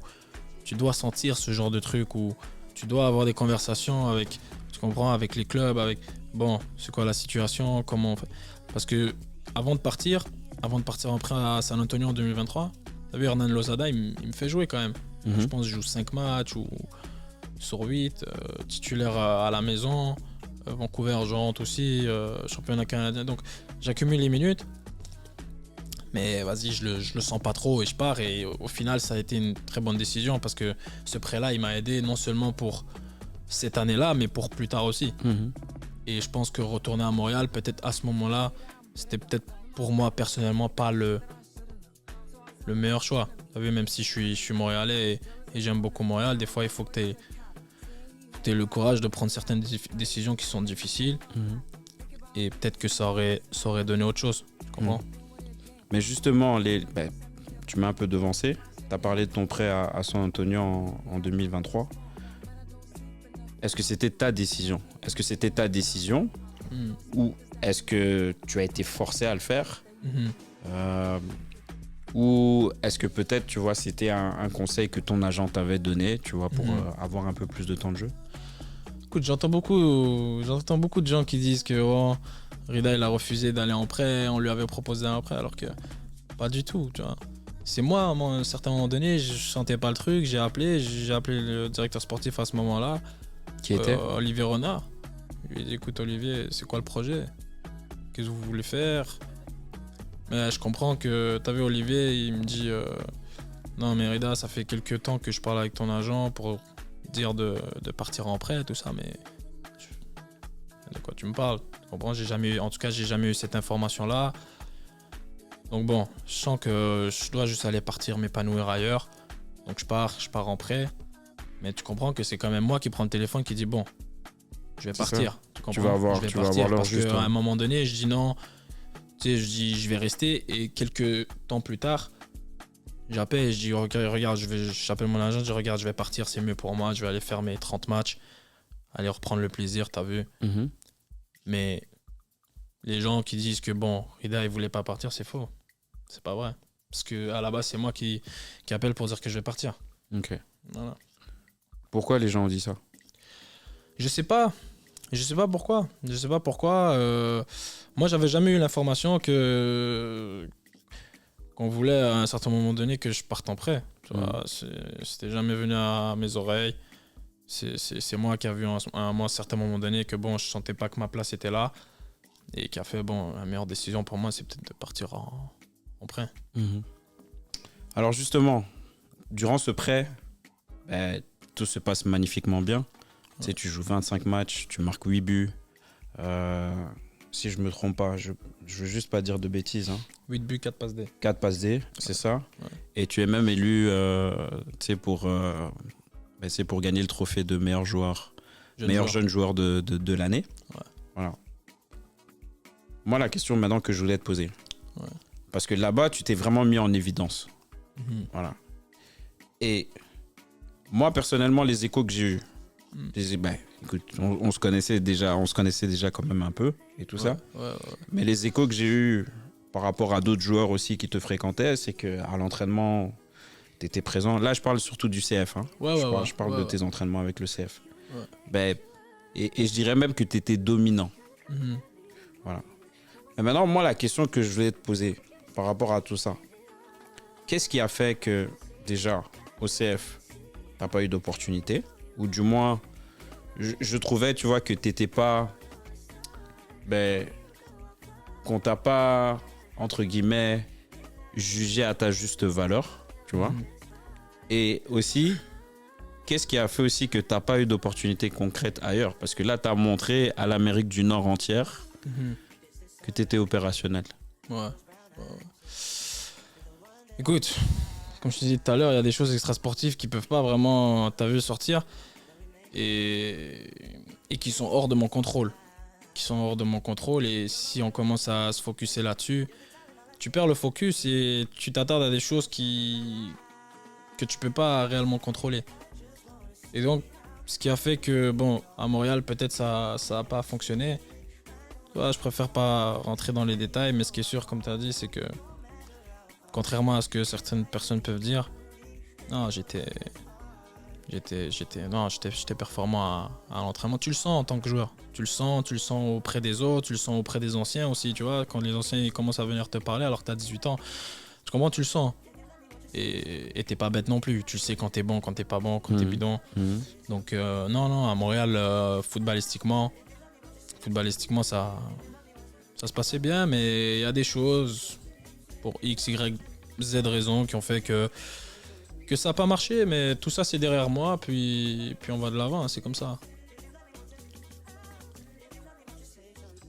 tu dois sentir ce genre de truc où tu dois avoir des conversations avec, tu comprends, avec les clubs, avec, bon, c'est quoi la situation, comment on fait. Parce que avant de partir en prêt à San Antonio en 2023, t'as vu Hernan Losada, il me fait jouer quand même. Je pense que je joue 5 matchs ou sur 8, titulaire à la maison, Vancouver, je rentre aussi, championnat canadien. Donc j'accumule les minutes. Mais vas-y, je le sens pas trop et je pars. Et au final, ça a été une très bonne décision parce que ce prêt-là, il m'a aidé non seulement pour cette année-là, mais pour plus tard aussi. Et je pense que retourner à Montréal, peut-être à ce moment-là, c'était peut-être pour moi personnellement pas le meilleur choix. T'as vu, même si je suis montréalais et j'aime beaucoup Montréal, des fois, il faut que tu aies le courage de prendre certaines décisions qui sont difficiles. Et peut-être que ça aurait donné autre chose. Tu comprends? Mais justement, tu m'as un peu devancé. Tu as parlé de ton prêt à San Antonio en 2023. Est-ce que c'était ta décision? Ou est-ce que tu as été forcé à le faire? Ou est-ce que peut-être, tu vois, c'était un conseil que ton agent t'avait donné, tu vois, pour avoir un peu plus de temps de jeu? Écoute, j'entends beaucoup de gens qui disent que Rida il a refusé d'aller en prêt, on lui avait proposé un prêt alors que pas du tout, tu vois. C'est moi, à un certain moment donné, je sentais pas le truc, j'ai appelé le directeur sportif à ce moment-là. Qui était Olivier Renard. Je lui ai dit, écoute Olivier, c'est quoi le projet? Qu'est-ce que vous voulez faire? Mais je comprends que, t'as vu Olivier, il me dit non mais Rida, ça fait quelques temps que je parle avec ton agent pour dire de partir en prêt, tout ça, mais de quoi tu me parles? Tu comprends? J'ai jamais eu cette information-là. Donc bon, je sens que je dois juste aller partir m'épanouir ailleurs. Donc je pars en prêt. Mais tu comprends que c'est quand même moi qui prends le téléphone qui dit bon, je vais partir. Tu comprends? Tu vas avoir l'heure parce juste. qu'à un moment donné, je dis non. Tu sais, je dis je vais rester et quelques temps plus tard, j'appelle et je dis regarde, j'appelle mon agent, je dis regarde, je vais partir, c'est mieux pour moi, je vais aller faire mes 30 matchs, aller reprendre le plaisir, t'as vu. Mais les gens qui disent que bon, Rida il voulait pas partir, c'est faux. C'est pas vrai. Parce que à la base, c'est moi qui appelle pour dire que je vais partir. Ok. Voilà. Pourquoi les gens ont dit ça? Je sais pas pourquoi. Moi, j'avais jamais eu l'information qu'on voulait à un certain moment donné que je parte en prêt. Tu vois, c'était jamais venu à mes oreilles. C'est moi qui a vu à un certain moment donné que bon, je sentais pas que ma place était là et qui a fait bon, la meilleure décision pour moi, c'est peut-être de partir en prêt. Alors justement, durant ce prêt, tout se passe magnifiquement bien. Tu sais, tu joues 25 matchs, tu marques 8 buts. Si je me trompe pas, je veux juste pas dire de bêtises. 8 buts, 4 passes D. 4 passes D, c'est ça. Ouais. Et tu es même élu pour gagner le trophée de meilleur jeune joueur de l'année. Ouais. Voilà. Moi, la question maintenant que je voulais te poser. Ouais. Parce que là-bas, tu t'es vraiment mis en évidence. Voilà. Et moi, personnellement, les échos que j'ai eus, écoute, on se connaissait déjà quand même un peu et tout ça. Ouais. Mais les échos que j'ai eus par rapport à d'autres joueurs aussi qui te fréquentaient, c'est qu'à l'entraînement, tu étais présent. Là, je parle surtout du CF. Je parle de tes entraînements avec le CF. Ouais. Et je dirais même que tu étais dominant. Voilà. Et maintenant, moi, la question que je voulais te poser par rapport à tout ça, qu'est-ce qui a fait que, déjà, au CF, tu n'as pas eu d'opportunité? Ou du moins, je trouvais, tu vois, que tu n'étais pas... qu'on t'a pas, entre guillemets, jugé à ta juste valeur, tu vois. Et aussi, qu'est-ce qui a fait aussi que tu n'as pas eu d'opportunité concrète ailleurs? Parce que là, tu as montré à l'Amérique du Nord entière que tu étais opérationnel. Ouais. Écoute, comme je te disais tout à l'heure, il y a des choses extrasportives qui peuvent pas vraiment, t'as vu, sortir et qui sont hors de mon contrôle. Et si on commence à se focuser là-dessus, tu perds le focus et tu t'attardes à des choses que tu peux pas réellement contrôler. Et donc, ce qui a fait que, bon, à Montréal, peut-être ça a pas fonctionné. Ouais, je préfère pas rentrer dans les détails, mais ce qui est sûr, comme tu as dit, c'est que, contrairement à ce que certaines personnes peuvent dire, non, j'étais J'étais performant à l'entraînement. Tu le sens en tant que joueur. Tu le sens auprès des autres, tu le sens auprès des anciens aussi, tu vois. Quand les anciens ils commencent à venir te parler alors que tu as 18 ans, tu comprends, tu le sens. Et t'es pas bête non plus. Tu sais quand t'es bon, quand t'es pas bon, quand t'es bidon. Donc non, à Montréal, footballistiquement, ça se passait bien, mais il y a des choses pour X, Y, Z raisons qui ont fait que ça n'a pas marché, mais tout ça c'est derrière moi, puis on va de l'avant, hein, c'est comme ça.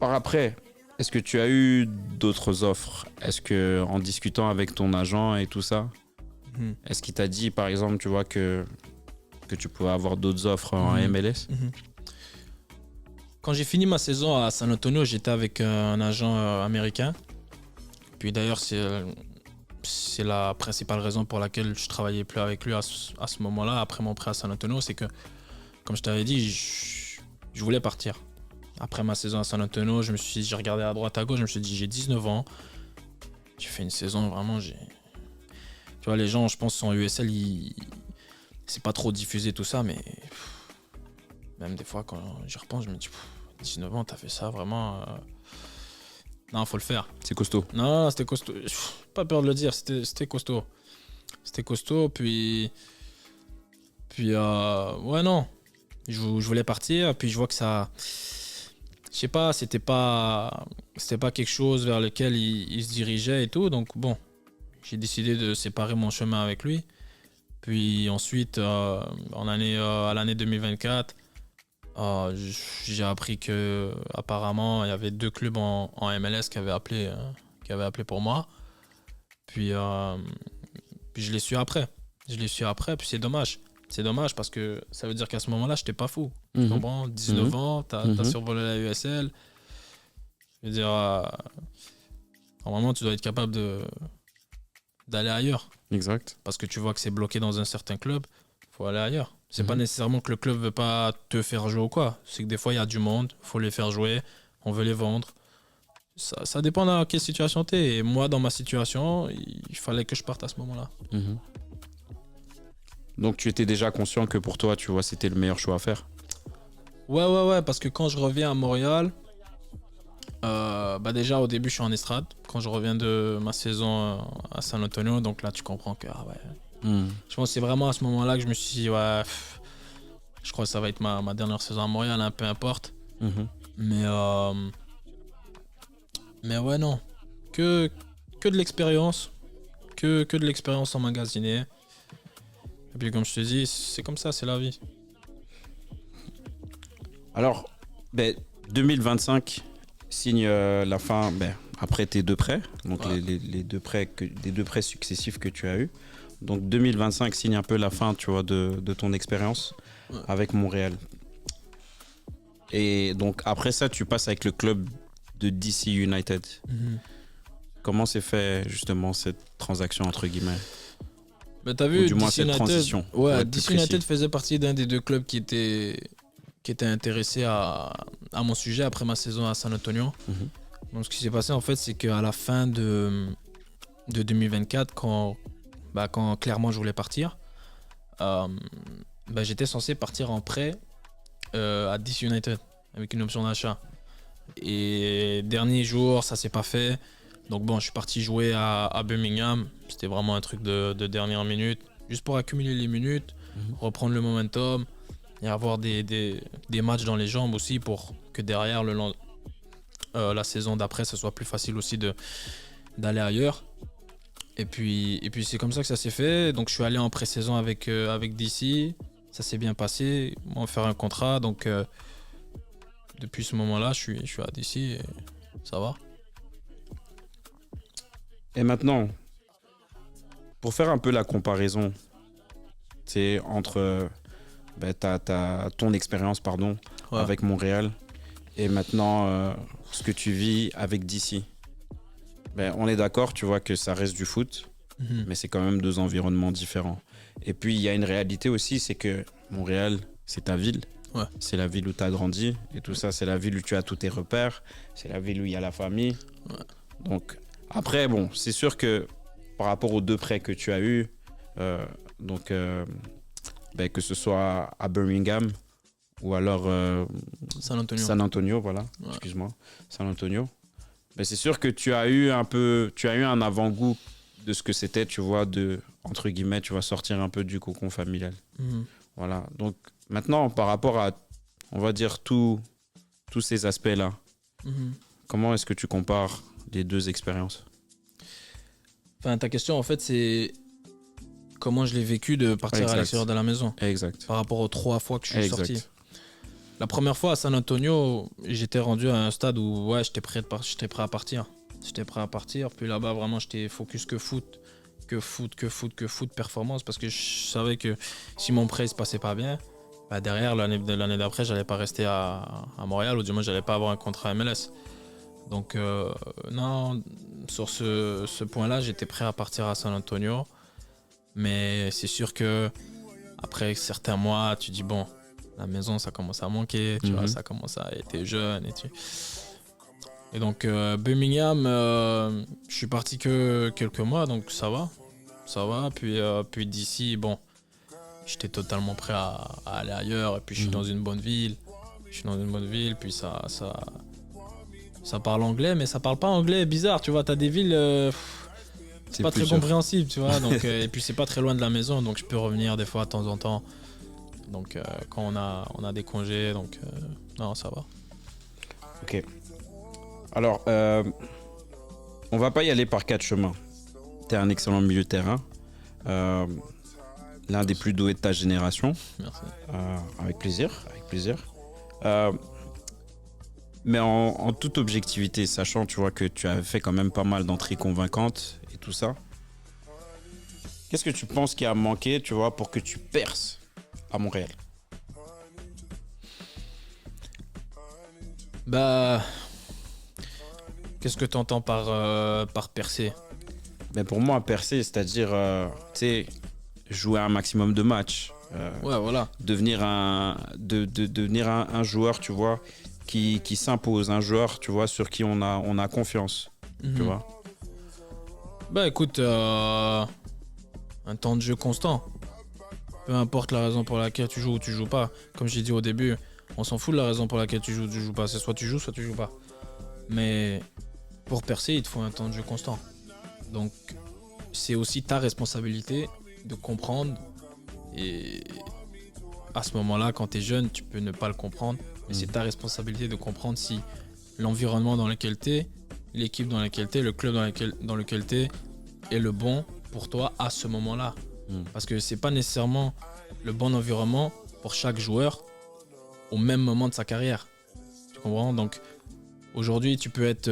Par après, est-ce que tu as eu d'autres offres? Est-ce que en discutant avec ton agent et tout ça, est-ce qu'il t'a dit, par exemple, tu vois, que tu pouvais avoir d'autres offres en MLS? Quand j'ai fini ma saison à San Antonio, j'étais avec un agent américain. Puis d'ailleurs, c'est la principale raison pour laquelle je travaillais plus avec lui à ce moment-là, après mon prêt à San Antonio, c'est que, comme je t'avais dit, je voulais partir. Après ma saison à San Antonio, j'ai regardé à droite à gauche, je me suis dit, j'ai 19 ans, j'ai fait une saison vraiment, tu vois, les gens, je pense, en USL, c'est pas trop diffusé tout ça, mais même des fois, quand j'y repense, je me dis, 19 ans, t'as fait ça, vraiment... Non, faut le faire. C'est costaud. Non, c'était costaud. Pas peur de le dire, c'était costaud. C'était costaud, puis ouais, non. Je voulais partir, puis je vois que ça... Je sais pas, c'était pas quelque chose vers lequel il se dirigeait et tout, donc bon. J'ai décidé de séparer mon chemin avec lui. Puis ensuite, à l'année 2024, j'ai appris que apparemment il y avait 2 clubs en MLS qui avaient appelé pour moi. Puis je l'ai su après. Puis c'est dommage. C'est dommage parce que ça veut dire qu'à ce moment-là, j'étais pas fou. Tu comprends? 19 ans, t'as survolé la USL. Je veux dire, normalement, tu dois être capable d'aller ailleurs. Exact. Parce que tu vois que c'est bloqué dans un certain club, faut aller ailleurs. C'est pas nécessairement que le club veut pas te faire jouer ou quoi. C'est que des fois, il y a du monde, faut les faire jouer, on veut les vendre. Ça dépend dans quelle situation t'es. Et moi, dans ma situation, il fallait que je parte à ce moment-là. Donc, tu étais déjà conscient que pour toi, tu vois, c'était le meilleur choix à faire? Ouais, parce que quand je reviens à Montréal, déjà au début, je suis en estrade. Quand je reviens de ma saison à San Antonio, donc là, tu comprends que, je pense que c'est vraiment à ce moment-là que je me suis dit, je crois que ça va être ma dernière saison à Montréal, hein, peu importe. Mais ouais, non. Que de l'expérience. Que de l'expérience emmagasinée. Et puis, comme je te dis, c'est comme ça, c'est la vie. Alors, 2025 signe la fin, après tes 2 prêts, donc les 2 prêts des 2 prêts successifs que tu as eu. Donc 2025 signe un peu la fin, tu vois, de ton expérience avec Montréal. Et donc après ça, tu passes avec le club de DC United. Comment s'est fait justement cette transaction entre guillemets? T'as vu, ou du moins DC cette United, transition. DC United faisait partie d'un des 2 clubs qui était intéressé à mon sujet après ma saison à San Antonio. Donc ce qui s'est passé en fait, c'est qu'à la fin de 2024, quand clairement je voulais partir, j'étais censé partir en prêt à DC United avec une option d'achat. Et dernier jour, ça s'est pas fait. Donc bon, je suis parti jouer à Birmingham. C'était vraiment un truc de dernière minute, juste pour accumuler les minutes, reprendre le momentum et avoir des matchs dans les jambes aussi pour que derrière la saison d'après, ce soit plus facile aussi d'aller ailleurs. Et puis c'est comme ça que ça s'est fait. Donc je suis allé en pré-saison avec DC. Ça s'est bien passé. On va faire un contrat. Donc depuis ce moment-là, je suis à DC et ça va. Et maintenant, pour faire un peu la comparaison, c'est entre ton expérience avec Montréal et maintenant ce que tu vis avec DC. On est d'accord, tu vois que ça reste du foot, mais c'est quand même 2 environnements différents. Et puis il y a une réalité aussi, c'est que Montréal, c'est ta ville. C'est la ville où tu as grandi et tout ça, c'est la ville où tu as tous tes repères, c'est la ville où il y a la famille. Donc après, c'est sûr que par rapport aux 2 prêts que tu as eus, que ce soit à Birmingham ou alors San Antonio, voilà, Ouais. excuse-moi, San Antonio. Ben, c'est sûr que tu as eu un avant-goût de ce que c'était, tu vois, de, entre guillemets, tu vas sortir un peu du cocon familial. Mhm. Voilà. Donc maintenant, par rapport à, on va dire, tous ces aspects-là, Mhm. comment est-ce que tu compares les deux expériences? Enfin, ta question, en fait, c'est comment je l'ai vécu de partir Exact. à l'extérieur de la maison Exact. par rapport aux 3 fois que je suis Exact. sorti. La première fois à San Antonio, j'étais rendu à un stade où ouais, j'étais prêt à partir. J'étais prêt à partir. Puis là-bas, vraiment, j'étais focus que foot, performance. Parce que je savais que si mon prêt ne se passait pas bien, bah derrière, l'année d'après, j'allais pas rester à Montréal, ou du moins, j'allais pas avoir un contrat MLS. Donc, non, sur ce point-là, j'étais prêt à partir à San Antonio. Mais c'est sûr que après certains mois, tu dis bon, la maison ça commence à manquer, tu vois, ça commence à être jeune et donc Birmingham, je suis parti que quelques mois, donc ça va. Puis d'ici, bon, j'étais totalement prêt à aller ailleurs. Et puis je suis dans une bonne ville, puis ça parle anglais, mais ça parle pas anglais bizarre, tu vois, t'as des villes. C'est pas très compréhensible, tu vois. Donc, et puis c'est pas très loin de la maison, donc je peux revenir des fois de temps en temps. Donc quand on a des congés, donc non, ça va. Ok. Alors, on va pas y aller par 4 chemins. T'es un excellent milieu de terrain, l'un des plus doués de ta génération. Merci. Avec plaisir. Mais en toute objectivité, sachant, tu vois, que tu as fait quand même pas mal d'entrées convaincantes et tout ça, qu'est-ce que tu penses qui a manqué, tu vois, pour que tu perces à Montréal? Bah, qu'est-ce que tu entends par percer? Mais pour moi, percer, c'est-à-dire, tu sais, jouer un maximum de matchs. Ouais, voilà. Devenir un joueur, tu vois, qui s'impose, un joueur, tu vois, sur qui on a confiance, tu vois. Bah écoute, un temps de jeu constant. Peu importe la raison pour laquelle tu joues ou tu joues pas. Comme j'ai dit au début, on s'en fout de la raison pour laquelle tu joues ou tu joues pas. C'est soit tu joues, soit tu joues pas. Mais pour percer, il te faut un temps de jeu constant. Donc c'est aussi ta responsabilité de comprendre. Et à ce moment-là, quand tu es jeune, tu peux ne pas le comprendre. Mais c'est ta responsabilité de comprendre si l'environnement dans lequel tu es, l'équipe dans laquelle tu es, le club dans lequel tu es est le bon pour toi à ce moment-là. Parce que c'est pas nécessairement le bon environnement pour chaque joueur au même moment de sa carrière. Tu comprends? Donc aujourd'hui, tu peux être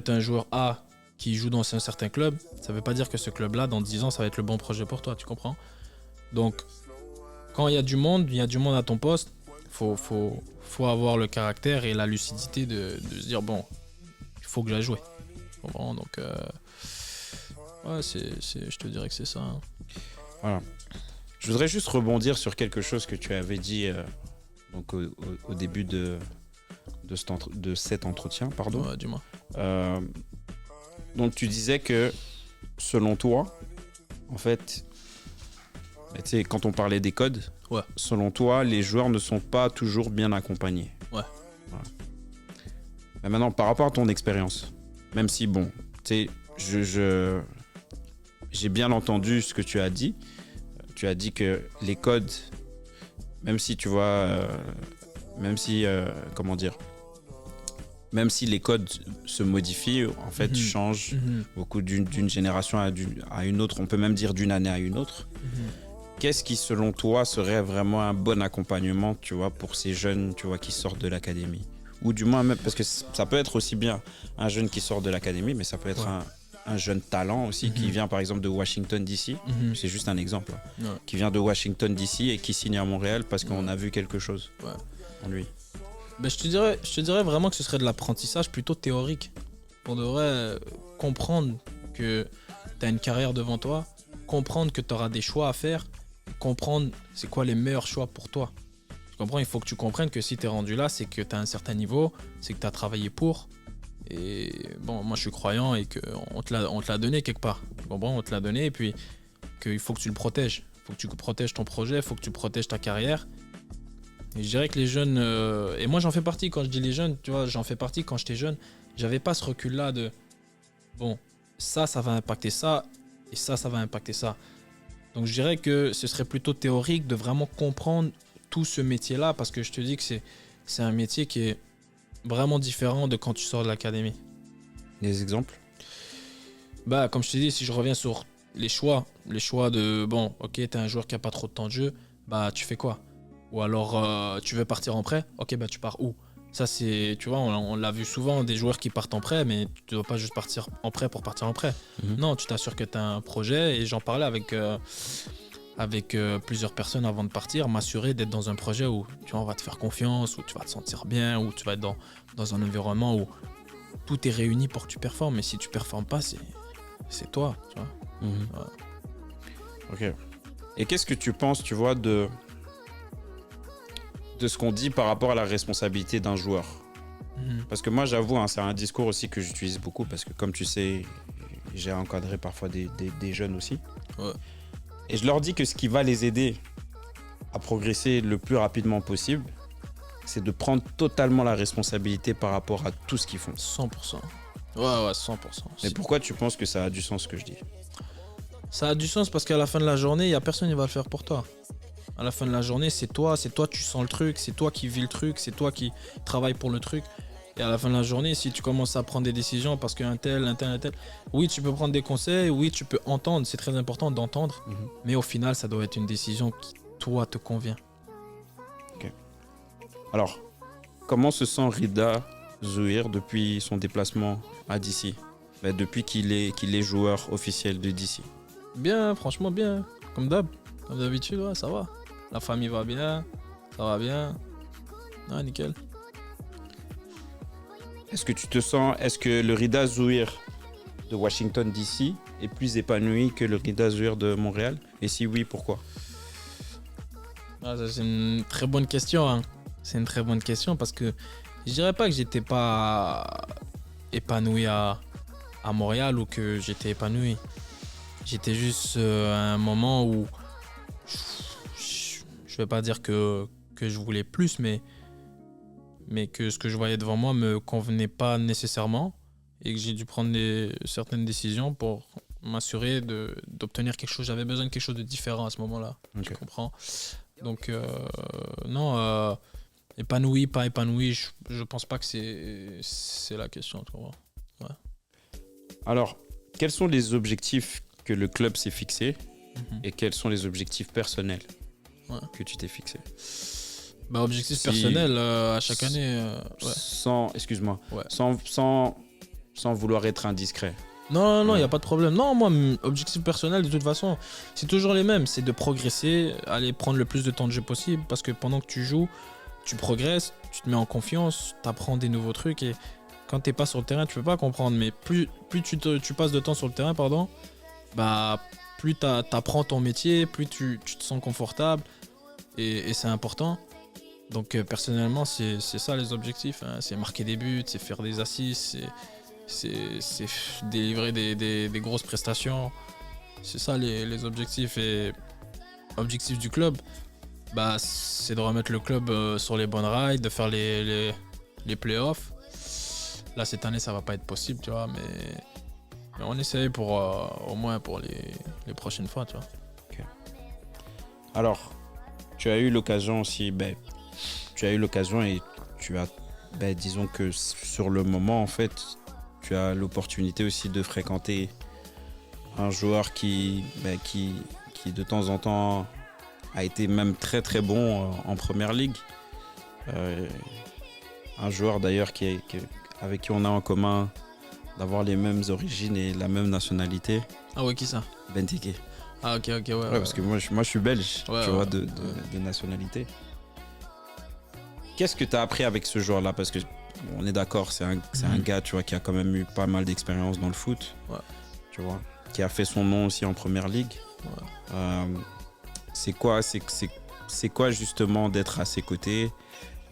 un joueur A qui joue dans un certain club. Ça veut pas dire que ce club-là, dans 10 ans, ça va être le bon projet pour toi. Tu comprends? Donc quand il y a du monde à ton poste, faut avoir le caractère et la lucidité de se dire bon, il faut que j'aille jouer. Bon, donc ouais, je te dirais que c'est ça. Hein. Voilà. Je voudrais juste rebondir sur quelque chose que tu avais dit donc au début de cet entretien, pardon. Ouais, dis-moi. Donc tu disais que selon toi, en fait, tu sais, quand on parlait des codes, ouais. Selon toi, les joueurs ne sont pas toujours bien accompagnés. Ouais. Voilà. Mais maintenant, par rapport à ton expérience, même si, bon, tu sais, j'ai bien entendu ce que tu as dit. Tu as dit que les codes, même si tu vois, comment dire, même si les codes se modifient, en fait, changent beaucoup d'une génération à une autre. On peut même dire d'une année à une autre. Qu'est-ce qui, selon toi, serait vraiment un bon accompagnement, tu vois, pour ces jeunes, tu vois, qui sortent de l'académie? Ou du moins, même, parce que ça peut être aussi bien un jeune qui sort de l'académie, mais ça peut être un jeune talent aussi qui vient, par exemple, de Washington DC. C'est juste un exemple. Qui vient de Washington DC et qui signe à Montréal parce qu'on a vu quelque chose en lui. Ben, je te dirais vraiment que ce serait de l'apprentissage plutôt théorique. On devrait comprendre que tu as une carrière devant toi, comprendre que tu auras des choix à faire, comprendre c'est quoi les meilleurs choix pour toi. Tu comprends? Il faut que tu comprennes que si tu es rendu là, c'est que tu as un certain niveau, c'est que tu as travaillé pour. Et bon, moi je suis croyant et qu'on te l'a donné quelque part. Tu comprends? On te l'a donné et puis qu'il faut que tu le protèges. Il faut que tu protèges ton projet, faut que tu protèges ta carrière. Et je dirais que les jeunes, et moi j'en fais partie quand je dis les jeunes, tu vois, j'en fais partie quand j'étais jeune, j'avais pas ce recul-là de, bon, ça va impacter ça, et ça va impacter ça. Donc je dirais que ce serait plutôt théorique de vraiment comprendre tout ce métier-là, parce que je te dis que c'est un métier qui est vraiment différent de quand tu sors de l'académie. Des exemples? Bah, comme je te dis, si je reviens sur les choix de, bon, ok, t'es un joueur qui a pas trop de temps de jeu, bah tu fais quoi? Ou alors tu veux partir en prêt, ok, bah tu pars où? Ça c'est, tu vois, on l'a vu souvent, des joueurs qui partent en prêt, mais tu dois pas juste partir en prêt pour partir en prêt. Non, tu t'assures que tu as un projet, et j'en parlais avec plusieurs personnes avant de partir, m'assurer d'être dans un projet où tu vois, on va te faire confiance, où tu vas te sentir bien, où tu vas être dans un environnement où tout est réuni pour que tu performes. Mais si tu performes pas, c'est toi, tu vois. Ok. Et qu'est-ce que tu penses, tu vois, de ce qu'on dit par rapport à la responsabilité d'un joueur? Parce que moi, j'avoue, hein, c'est un discours aussi que j'utilise beaucoup, parce que comme tu sais, j'ai encadré parfois des jeunes aussi. Ouais. Et je leur dis que ce qui va les aider à progresser le plus rapidement possible, c'est de prendre totalement la responsabilité par rapport à tout ce qu'ils font. 100%. Ouais, 100%. Mais pourquoi tu penses que ça a du sens ce que je dis? Ça a du sens parce qu'à la fin de la journée, il n'y a personne qui va le faire pour toi. À la fin de la journée, c'est toi tu sens le truc, c'est toi qui vis le truc, c'est toi qui travaille pour le truc. Et à la fin de la journée, si tu commences à prendre des décisions parce qu'un tel, oui, tu peux prendre des conseils, oui, tu peux entendre, c'est très important d'entendre, mais au final, ça doit être une décision qui, toi, te convient. Ok. Alors, comment se sent Rida Zouhir depuis son déplacement à DC? Depuis qu'il est joueur officiel de DC. Bien, franchement bien, comme d'habitude, ouais, ça va. La famille va bien, ça va bien. Ouais, nickel. Est-ce que le Rida Zouhir de Washington DC est plus épanoui que le Rida Zouhir de Montréal? Et si oui, pourquoi? Ah, ça, c'est une très bonne question, hein. C'est une très bonne question parce que je dirais pas que j'étais pas épanoui à Montréal ou que j'étais épanoui. J'étais juste à un moment où je vais pas dire que je voulais plus, mais que ce que je voyais devant moi me convenait pas nécessairement et que j'ai dû prendre certaines décisions pour m'assurer d'obtenir quelque chose. J'avais besoin de quelque chose de différent à ce moment-là. Okay. Tu comprends? Donc, non, épanoui, pas épanoui, je pense pas que c'est la question. Tu vois? Ouais. Alors, quels sont les objectifs que le club s'est fixés et quels sont les objectifs personnels que tu t'es fixés? Bah, objectif personnel à chaque année. Ouais. Sans vouloir être indiscret. Non, il n'y a pas de problème. Non, moi, objectif personnel, de toute façon, c'est toujours les mêmes. C'est de progresser, aller prendre le plus de temps de jeu possible. Parce que pendant que tu joues, tu progresses, tu te mets en confiance, tu apprends des nouveaux trucs. Et quand tu n'es pas sur le terrain, tu peux pas comprendre. Mais plus tu passes de temps sur le terrain, bah, plus tu apprends ton métier, plus tu te sens confortable. Et c'est important. Donc personnellement, c'est ça les objectifs, hein. C'est marquer des buts, c'est faire des assists, c'est délivrer des grosses prestations. C'est ça les objectifs. Et objectif du club, bah, c'est de remettre le club sur les bonnes rails, de faire les playoffs. Là, cette année, ça va pas être possible, tu vois, mais on essaye pour au moins pour les prochaines fois, tu vois. Okay. Alors, tu as eu l'occasion aussi, et tu as, disons que sur le moment, en fait, tu as l'opportunité aussi de fréquenter un joueur qui de temps en temps a été même très très bon en première ligue. Un joueur d'ailleurs avec qui on a en commun d'avoir les mêmes origines et la même nationalité. Ah ouais, qui ça? Benteke. Ah ok, ouais. Parce que moi je suis belge, vois, de nationalité. Qu'est-ce que tu as appris avec ce joueur-là? Parce que on est d'accord, c'est un gars, tu vois, qui a quand même eu pas mal d'expérience dans le foot. Ouais. Tu vois, qui a fait son nom aussi en première ligue. Ouais. C'est quoi justement d'être à ses côtés?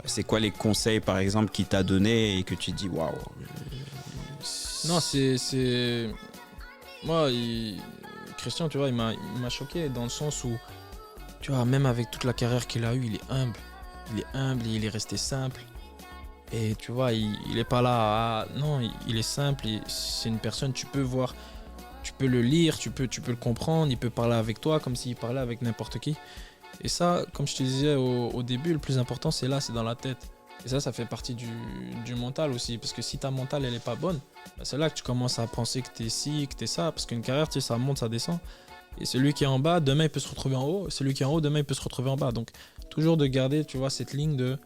C'est quoi les conseils par exemple qu'il t'a donné et que tu dis waouh? Non, c'est moi, Christian, tu vois, il m'a choqué dans le sens où tu vois, même avec toute la carrière qu'il a eue, il est humble. Il est humble, il est resté simple. Et tu vois, il est pas là non, il est simple. C'est une personne, tu peux voir, tu peux le lire, tu peux le comprendre. Il peut parler avec toi comme s'il parlait avec n'importe qui. Et ça, comme je te disais au début, le plus important, c'est dans la tête. Et ça fait partie du mental aussi. Parce que si ta mentale, elle est pas bonne, bah c'est là que tu commences à penser que t'es ci, que t'es ça. Parce qu'une carrière, tu sais, ça monte, ça descend. Et celui qui est en bas, demain, il peut se retrouver en haut. Celui qui est en haut, demain, il peut se retrouver en bas. Donc, toujours de garder, tu vois, cette ligne de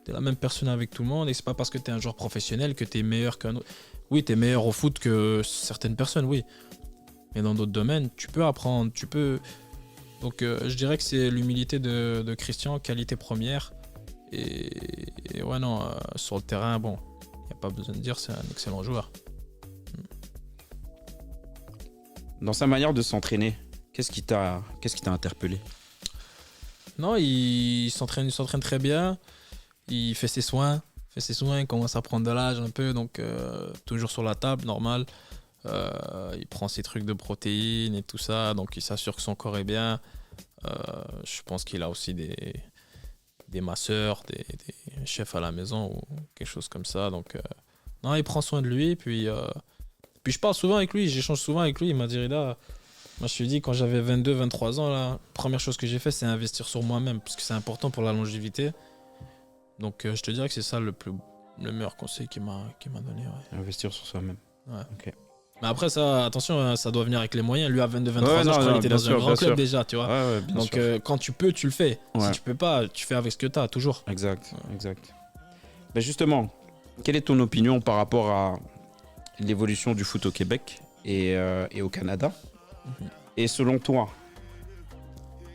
t'es la même personne avec tout le monde. Et c'est pas parce que t'es un joueur professionnel que t'es meilleur qu'un autre. Oui, t'es meilleur au foot que certaines personnes, oui. Mais dans d'autres domaines, tu peux apprendre, tu peux... Donc, je dirais que c'est l'humilité de Christian, qualité première. Et ouais, non, sur le terrain, bon, il n'y a pas besoin de dire, c'est un excellent joueur. Dans sa manière de s'entraîner, qu'est-ce qui t'a interpellé? Non, il s'entraîne très bien. Il fait ses soins. Il commence à prendre de l'âge un peu, donc toujours sur la table, normal. Il prend ses trucs de protéines et tout ça, donc il s'assure que son corps est bien. Je pense qu'il a aussi des masseurs, des chefs à la maison ou quelque chose comme ça. Donc, non, il prend soin de lui. Puis je parle souvent avec lui, j'échange souvent avec lui. Il m'a dit, Rida, moi je lui dis, quand j'avais 22, 23 ans, la première chose que j'ai fait, c'est investir sur moi-même, parce que c'est important pour la longévité. Donc, je te dirais que c'est ça le meilleur conseil qu'il m'a donné. Ouais. Investir sur soi-même. Ouais. Ok. Mais après, ça, attention, ça doit venir avec les moyens. Lui, à 22, 23 Ouais, ans, non, je crois qu'il était bien dans sûr, un grand bien club sûr. déjà, tu vois. Ouais, bien Donc, sûr. quand tu peux, tu le fais. Ouais. Si tu peux pas, tu fais avec ce que tu as, toujours. Exact. Ben justement, quelle est ton opinion par rapport à l'évolution du foot au Québec et au Canada? Mhm. Et selon toi,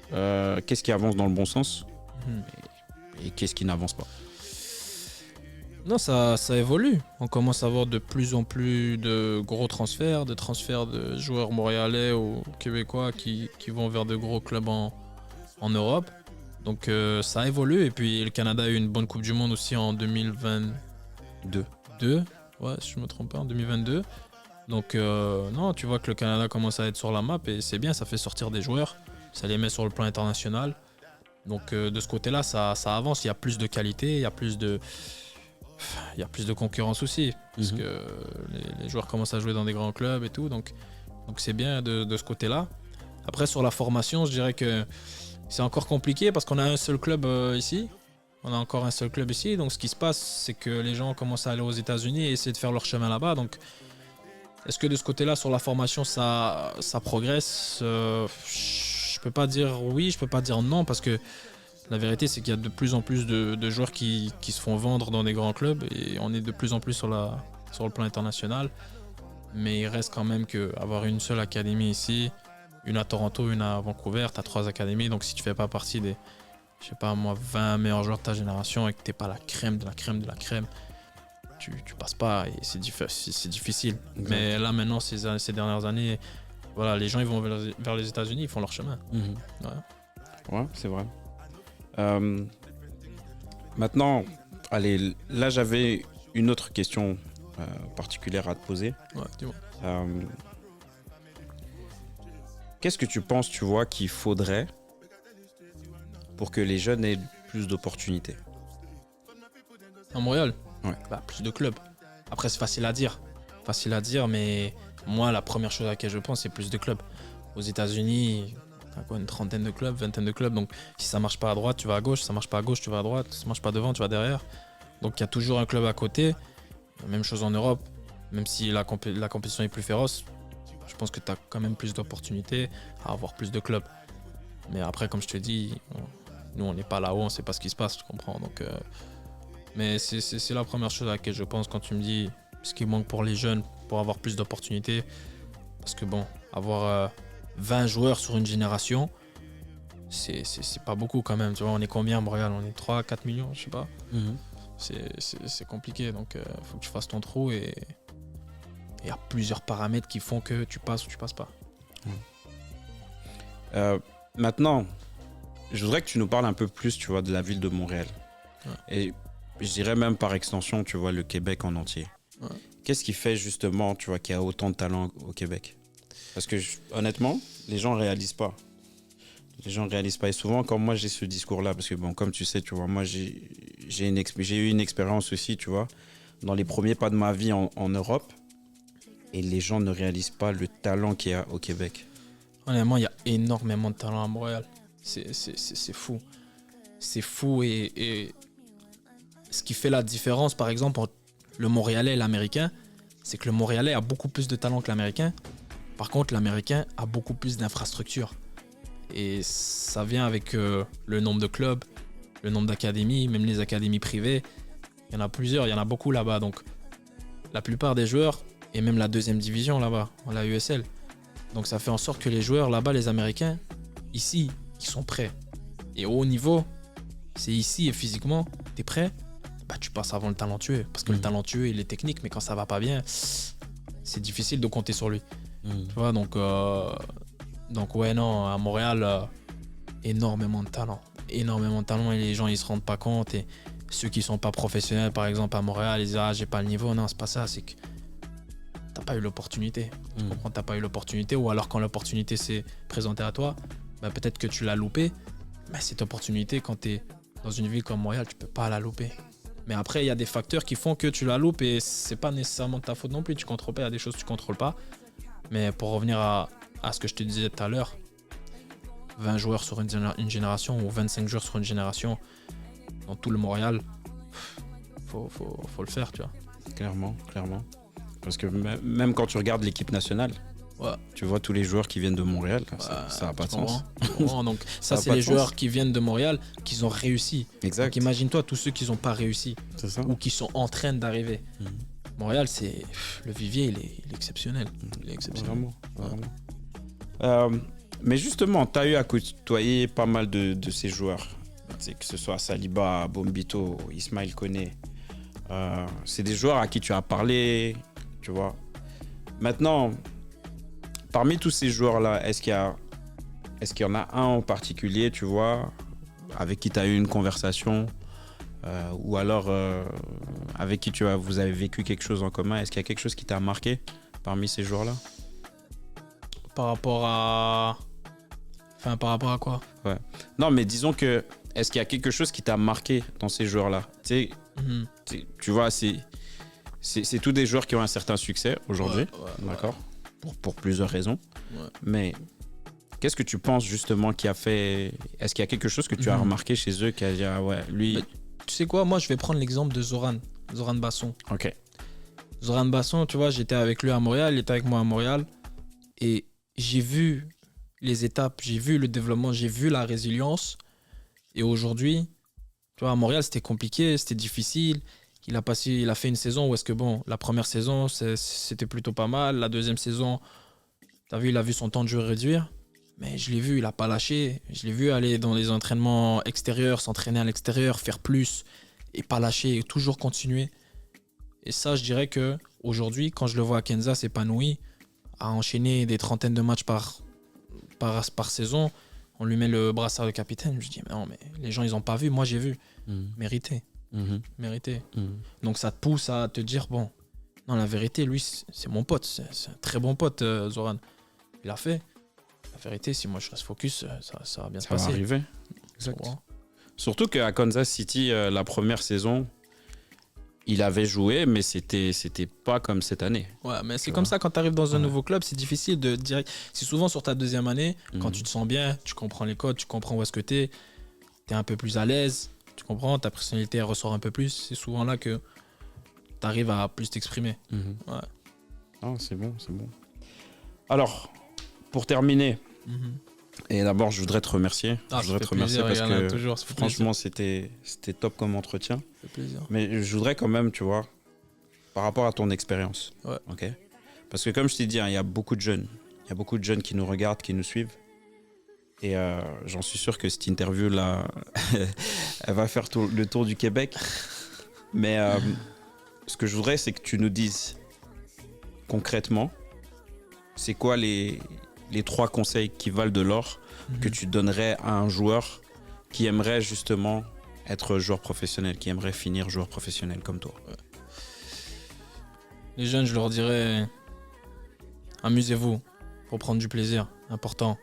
qu'est-ce qui avance dans le bon sens et qu'est-ce qui n'avance pas? Non, ça évolue. On commence à avoir de plus en plus de gros transferts, de joueurs montréalais ou québécois qui vont vers de gros clubs en Europe. Donc ça évolue. Et puis le Canada a eu une bonne Coupe du Monde aussi en 2022. Ouais, si je ne me trompe pas, en 2022. Donc non, tu vois que le Canada commence à être sur la map et c'est bien, ça fait sortir des joueurs. Ça les met sur le plan international. Donc de ce côté-là, ça avance. Il y a plus de qualité, il y a plus de concurrence aussi, parce que les joueurs commencent à jouer dans des grands clubs et tout, donc c'est bien de ce côté-là. Après, sur la formation, je dirais que c'est encore compliqué parce qu'on a un seul club ici. On a encore un seul club ici, donc ce qui se passe, c'est que les gens commencent à aller aux États-Unis et essayer de faire leur chemin là-bas. Donc, est-ce que de ce côté-là, sur la formation, ça progresse? Je peux pas dire oui, je peux pas dire non, parce que la vérité, c'est qu'il y a de plus en plus de joueurs qui se font vendre dans des grands clubs et on est de plus en plus sur le plan international. Mais il reste quand même qu'avoir une seule académie ici, une à Toronto, une à Vancouver, tu as 3 académies. Donc si tu fais pas partie des, je sais pas moi, 20 meilleurs joueurs de ta génération et que t'es pas la crème de la crème de la crème, tu passes pas et c'est difficile. Exact. Mais là maintenant, ces dernières années, voilà, les gens ils vont vers les États-Unis, ils font leur chemin. Ouais, c'est vrai. Maintenant, allez, là j'avais une autre question particulière à te poser. Ouais, dis-moi. Qu'est-ce que tu penses, tu vois, qu'il faudrait pour que les jeunes aient plus d'opportunités? À Montréal? Ouais. Bah, plus de clubs. Après, c'est facile à dire. Mais moi, la première chose à laquelle je pense, c'est plus de clubs. Aux États-Unis, t'as quoi, une trentaine de clubs, vingtaine de clubs. Donc, si ça marche pas à droite, tu vas à gauche. Si ça marche pas à gauche, tu vas à droite. Si ça marche pas devant, tu vas derrière. Donc, il y a toujours un club à côté. Même chose en Europe. Même si la compétition est plus féroce, je pense que tu as quand même plus d'opportunités à avoir plus de clubs. Mais après, comme je te dis, nous, on n'est pas là-haut, on sait pas ce qui se passe, tu comprends. Donc, mais c'est la première chose à laquelle je pense quand tu me dis ce qui manque pour les jeunes, pour avoir plus d'opportunités. Parce que bon, avoir 20 joueurs sur une génération, c'est pas beaucoup quand même. Tu vois, on est combien à Montréal? On est 3, 4 millions, je sais pas. C'est compliqué, donc faut que tu fasses ton trou et il y a plusieurs paramètres qui font que tu passes ou tu passes pas. Maintenant, je voudrais que tu nous parles un peu plus, tu vois, de la ville de Montréal. Ouais. Et je dirais même par extension, tu vois, le Québec en entier. Ouais. Qu'est-ce qui fait justement, tu vois, qu'il y a autant de talent au Québec? Parce que honnêtement, les gens ne réalisent pas. Les gens ne réalisent pas. Et souvent, quand moi j'ai ce discours-là, parce que bon, comme tu sais, tu vois, moi j'ai eu une expérience aussi, tu vois, dans les premiers pas de ma vie en Europe, et les gens ne réalisent pas le talent qu'il y a au Québec. Honnêtement, il y a énormément de talent à Montréal. C'est fou. C'est fou et ce qui fait la différence, par exemple, entre le Montréalais et l'Américain, c'est que le Montréalais a beaucoup plus de talent que l'Américain. Par contre, l'Américain a beaucoup plus d'infrastructures. Et ça vient avec le nombre de clubs, le nombre d'académies, même les académies privées. Il y en a plusieurs, il y en a beaucoup là-bas. Donc, la plupart des joueurs, et même la deuxième division là-bas, la USL. Donc, ça fait en sorte que les joueurs là-bas, les Américains, ici, ils sont prêts. Et au haut niveau, c'est ici et physiquement, t'es prêt, bah, tu passes avant le talentueux. Parce que le talentueux, il est technique, mais quand ça va pas bien, c'est difficile de compter sur lui. Tu vois, donc ouais, non, à Montréal, énormément de talent. Énormément de talent et les gens, ils se rendent pas compte. Et ceux qui sont pas professionnels, par exemple, à Montréal, ils disent « Ah, j'ai pas le niveau ». Non, c'est pas ça, c'est que t'as pas eu l'opportunité. Tu comprends, t'as pas eu l'opportunité. Ou alors, quand l'opportunité s'est présentée à toi, bah, peut-être que tu l'as loupé. Mais cette opportunité, quand t'es dans une ville comme Montréal, tu peux pas la louper. Mais après, il y a des facteurs qui font que tu la loupes et c'est pas nécessairement de ta faute non plus. Tu contrôles pas, il y a des choses que tu contrôles pas. Mais pour revenir à ce que je te disais tout à l'heure, 20 joueurs sur une génération ou 25 joueurs sur une génération dans tout le Montréal, faut le faire, tu vois. Clairement. Parce que même quand tu regardes l'équipe nationale, Ouais. tu vois tous les joueurs qui viennent de Montréal, ça n'a pas de sens. Donc ça c'est les joueurs qui viennent de Montréal, qui ont réussi. Exact. Donc imagine-toi tous ceux qui n'ont pas réussi ou qui sont en train d'arriver. Montréal, c'est le vivier, il est exceptionnel. Il est exceptionnel. Vraiment. Mais justement, tu as eu à côtoyer pas mal de ces joueurs. Que ce soit Saliba, Bombito, Ismaël Koné. C'est des joueurs à qui tu as parlé, tu vois. Maintenant, parmi tous ces joueurs-là, est-ce qu'il y en a un en particulier, tu vois, avec qui tu as eu une conversation ou alors avec qui vous avez vécu quelque chose en commun? Est-ce qu'il y a quelque chose qui t'a marqué parmi ces joueurs-là? Par rapport à quoi? Ouais. Non, mais disons que est-ce qu'il y a quelque chose qui t'a marqué dans ces joueurs-là? Tu vois, c'est tous des joueurs qui ont un certain succès aujourd'hui, d'accord, pour plusieurs raisons. Ouais. Mais qu'est-ce que tu penses justement qui a fait... Est-ce qu'il y a quelque chose que tu as remarqué chez eux qui a dit ah ouais, lui... Mais, tu sais quoi, moi je vais prendre l'exemple de Zoran Basson. Ok. Zoran Basson, tu vois, j'étais avec lui à Montréal, il était avec moi à Montréal et j'ai vu les étapes, j'ai vu le développement, j'ai vu la résilience. Et aujourd'hui, tu vois, à Montréal, c'était compliqué, c'était difficile. Il a fait une saison où est-ce que, bon, la première saison, c'était plutôt pas mal. La deuxième saison, t'as vu, il a vu son temps de jeu réduire. Mais je l'ai vu, il a pas lâché. Je l'ai vu aller dans les entraînements extérieurs, s'entraîner à l'extérieur, faire plus et pas lâcher et toujours continuer. Et ça, je dirais que aujourd'hui, quand je le vois à Kansas épanoui, à enchaîner des trentaines de matchs par saison, on lui met le brassard de capitaine. Je dis, mais non, mais les gens, ils ont pas vu. Moi, j'ai vu. Mérité. Mérité. Donc, ça te pousse à te dire, bon, non, la vérité, lui, c'est mon pote. C'est un très bon pote, Zoran. Il a fait. La vérité, si moi, je reste focus, ça va bien se passer. Ça va arriver. Exact. Surtout qu'à Kansas City, la première saison, il avait joué, mais c'était pas comme cette année. Ouais, mais c'est comme ça quand tu arrives dans un nouveau club, c'est difficile de dire. C'est souvent sur ta deuxième année, quand tu te sens bien, tu comprends les codes, tu comprends où est-ce que t'es un peu plus à l'aise, tu comprends, ta personnalité elle ressort un peu plus. C'est souvent là que tu arrives à plus t'exprimer. Ouais. Ah, c'est bon. Alors, pour terminer, et d'abord, je voudrais te remercier. Je voudrais te remercier parce que franchement, c'était top comme entretien. Ça fait plaisir. Mais je voudrais quand même, tu vois, par rapport à ton expérience. Ouais. Ok. Parce que comme je t'ai dit, il y a beaucoup de jeunes. Il y a beaucoup de jeunes qui nous regardent, qui nous suivent. Et j'en suis sûr que cette interview-là, elle va faire le tour du Québec. Mais ce que je voudrais, c'est que tu nous dises concrètement, c'est quoi les 3 conseils qui valent de l'or que tu donnerais à un joueur qui aimerait justement être joueur professionnel, qui aimerait finir joueur professionnel comme toi? Ouais. Les jeunes, je leur dirais, amusez-vous, pour prendre du plaisir, important.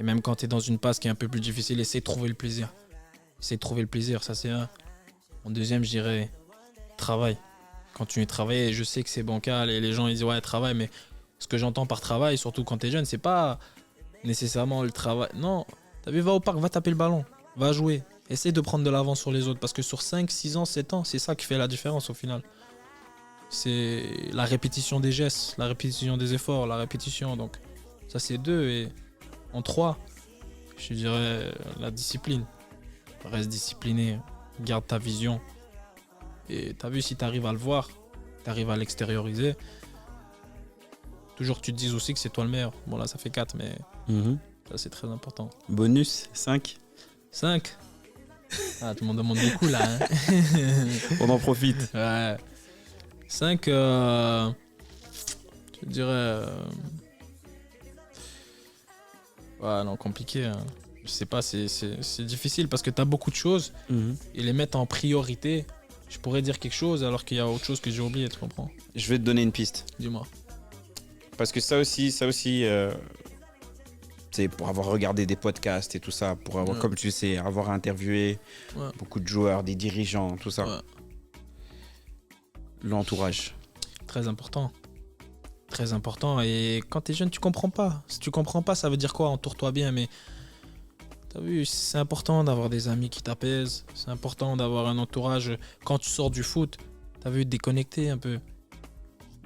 Et même quand tu es dans une passe qui est un peu plus difficile, essaie de trouver le plaisir. Essaie de trouver le plaisir, ça c'est un. En deuxième, je dirais travail. Continue de travailler. Et je sais que c'est bancal et les gens ils disent ouais, travail, mais ce que j'entends par travail, surtout quand tu es jeune, c'est pas nécessairement le travail. Non, t'as vu, va au parc, va taper le ballon, va jouer. Essaie de prendre de l'avance sur les autres parce que sur 5, 6 ans, 7 ans, c'est ça qui fait la différence au final. C'est la répétition des gestes, la répétition des efforts, la répétition. Donc, ça, c'est 2. Et en 3, je dirais la discipline. Reste discipliné, garde ta vision. Et t'as vu, si t'arrives à le voir, t'arrives à l'extérioriser, toujours tu te dises aussi que c'est toi le meilleur. Bon, là, ça fait 4, mais ça, c'est très important. Bonus, 5. 5. Ah, tu m'en demandes beaucoup là. Hein. On en profite. Ouais. 5, je dirais. Ouais, non, compliqué. Hein. Je sais pas, c'est difficile parce que tu as beaucoup de choses et les mettre en priorité. Je pourrais dire quelque chose alors qu'il y a autre chose que j'ai oublié, tu comprends? Je vais te donner une piste. Dis-moi. Parce que ça aussi, c'est pour avoir regardé des podcasts et tout ça, pour avoir, comme tu sais, avoir interviewé beaucoup de joueurs, des dirigeants, tout ça. Ouais. L'entourage. Très important. Très important. Et quand tu es jeune, tu comprends pas. Si tu comprends pas, ça veut dire quoi? Entoure-toi bien, mais t'as vu, c'est important d'avoir des amis qui t'apaisent. C'est important d'avoir un entourage. Quand tu sors du foot, t'as vu, déconnecter un peu.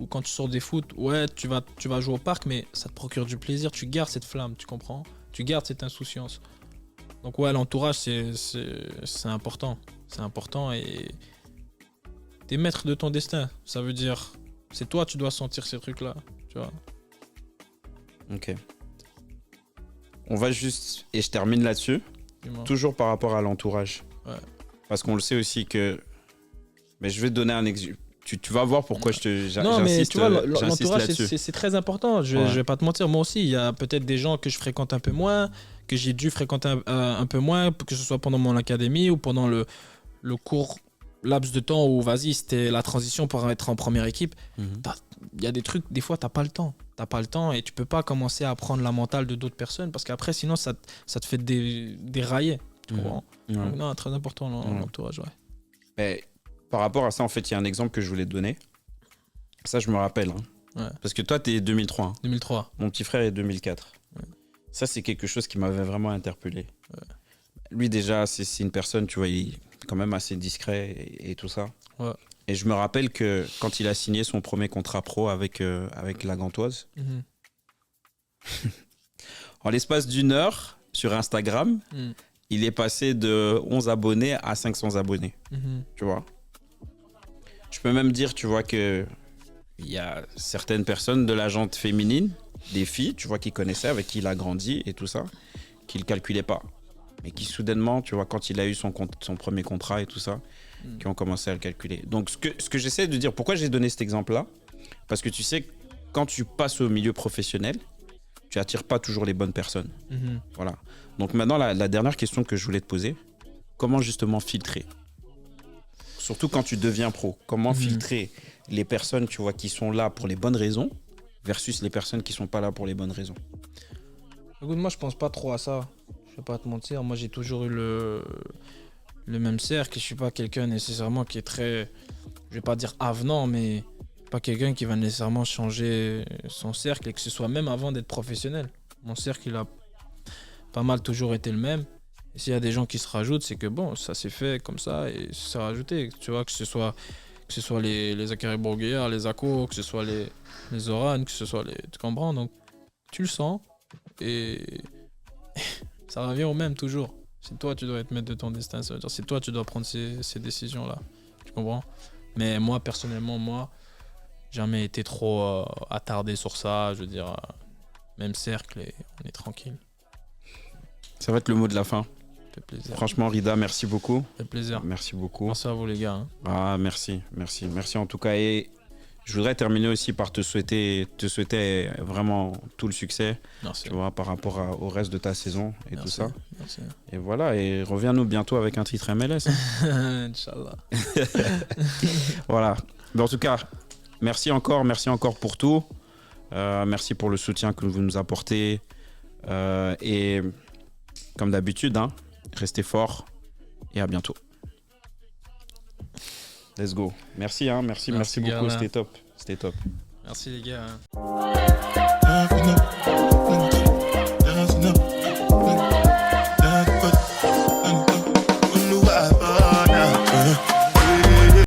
Ou quand tu sors des foot, ouais, tu vas jouer au parc, mais ça te procure du plaisir. Tu gardes cette flamme, tu comprends? Tu gardes cette insouciance. Donc ouais, l'entourage, c'est important. C'est important et t'es maître de ton destin. Ça veut dire, c'est toi, tu dois sentir ces trucs-là, tu vois. Ok. On va juste, et je termine là-dessus, Dis-moi. toujours par rapport à l'entourage. Ouais. Parce qu'on le sait aussi que... Mais je vais te donner un exemple. Tu vas voir pourquoi Non, mais tu vois, l'entourage, là-dessus. c'est très important. Je vais pas te mentir. Moi aussi, il y a peut-être des gens que je fréquente un peu moins, que j'ai dû fréquenter un peu moins, que ce soit pendant mon académie ou pendant le court laps de temps où, vas-y, c'était la transition pour être en première équipe. Il y a des trucs, des fois, t'as pas le temps. T'as pas le temps et tu peux pas commencer à prendre la mentale de d'autres personnes parce qu'après, sinon, ça te fait dérailler. Tu comprends? Donc, non, très important, l'entourage, ouais. Mais par rapport à ça, en fait, il y a un exemple que je voulais te donner. Ça, je me rappelle. Hein. Ouais. Parce que toi, tu es 2003. Hein. 2003. Mon petit frère est 2004. Ouais. Ça, c'est quelque chose qui m'avait vraiment interpellé. Ouais. Lui, déjà, c'est une personne, tu vois, il est quand même assez discret et tout ça. Ouais. Et je me rappelle que quand il a signé son premier contrat pro avec la Gantoise, en l'espace d'une heure, sur Instagram, il est passé de 11 abonnés à 500 abonnés. Tu vois. Je peux même dire, tu vois, qu'il y a certaines personnes de la gente féminine, des filles, tu vois, qui connaissaient, avec qui il a grandi et tout ça, qu'il ne calculait pas. Mais qui soudainement, tu vois, quand il a eu son premier contrat et tout ça, qui ont commencé à le calculer. Donc, ce que j'essaie de dire, pourquoi j'ai donné cet exemple-là? Parce que tu sais, quand tu passes au milieu professionnel, tu attires pas toujours les bonnes personnes. Voilà. Donc maintenant, la dernière question que je voulais te poser, comment justement filtrer? Surtout quand tu deviens pro, comment filtrer les personnes, tu vois, qui sont là pour les bonnes raisons versus les personnes qui sont pas là pour les bonnes raisons? Écoute, moi, je pense pas trop à ça. Je vais pas te mentir. Moi, j'ai toujours eu le même cercle. Je suis pas quelqu'un nécessairement qui est très, je vais pas dire avenant, mais pas quelqu'un qui va nécessairement changer son cercle et que ce soit même avant d'être professionnel. Mon cercle, il a pas mal toujours été le même. Et s'il y a des gens qui se rajoutent, c'est que bon, ça s'est fait comme ça et ça s'est rajouté. Tu vois, que ce soit les Zachary Bourguière, les Akko, que ce soit les Oran, que ce soit les... Tu comprends? Donc, tu le sens et ça revient au même toujours. C'est toi, tu dois être maître de ton destin. Ça veut dire c'est toi, tu dois prendre ces décisions-là. Tu comprends? Mais moi, personnellement, jamais été trop attardé sur ça. Je veux dire, même cercle et on est tranquille. Ça va être le mot de la fin. Ça fait plaisir. Franchement, Rida, merci beaucoup. Ça fait plaisir. Merci beaucoup. Merci à vous, les gars. Hein. Ah, merci en tout cas. Et je voudrais terminer aussi par te souhaiter vraiment tout le succès. Merci. Tu vois, par rapport au reste de ta saison et tout ça. Merci. Et voilà, et reviens-nous bientôt avec un titre MLS. Hein. Inch'Allah. Voilà. Mais en tout cas, merci encore pour tout. Merci pour le soutien que vous nous apportez. Et comme d'habitude, hein, restez forts et à bientôt. Let's go. Merci, hein, merci beaucoup. Gala. C'était top. Merci les gars.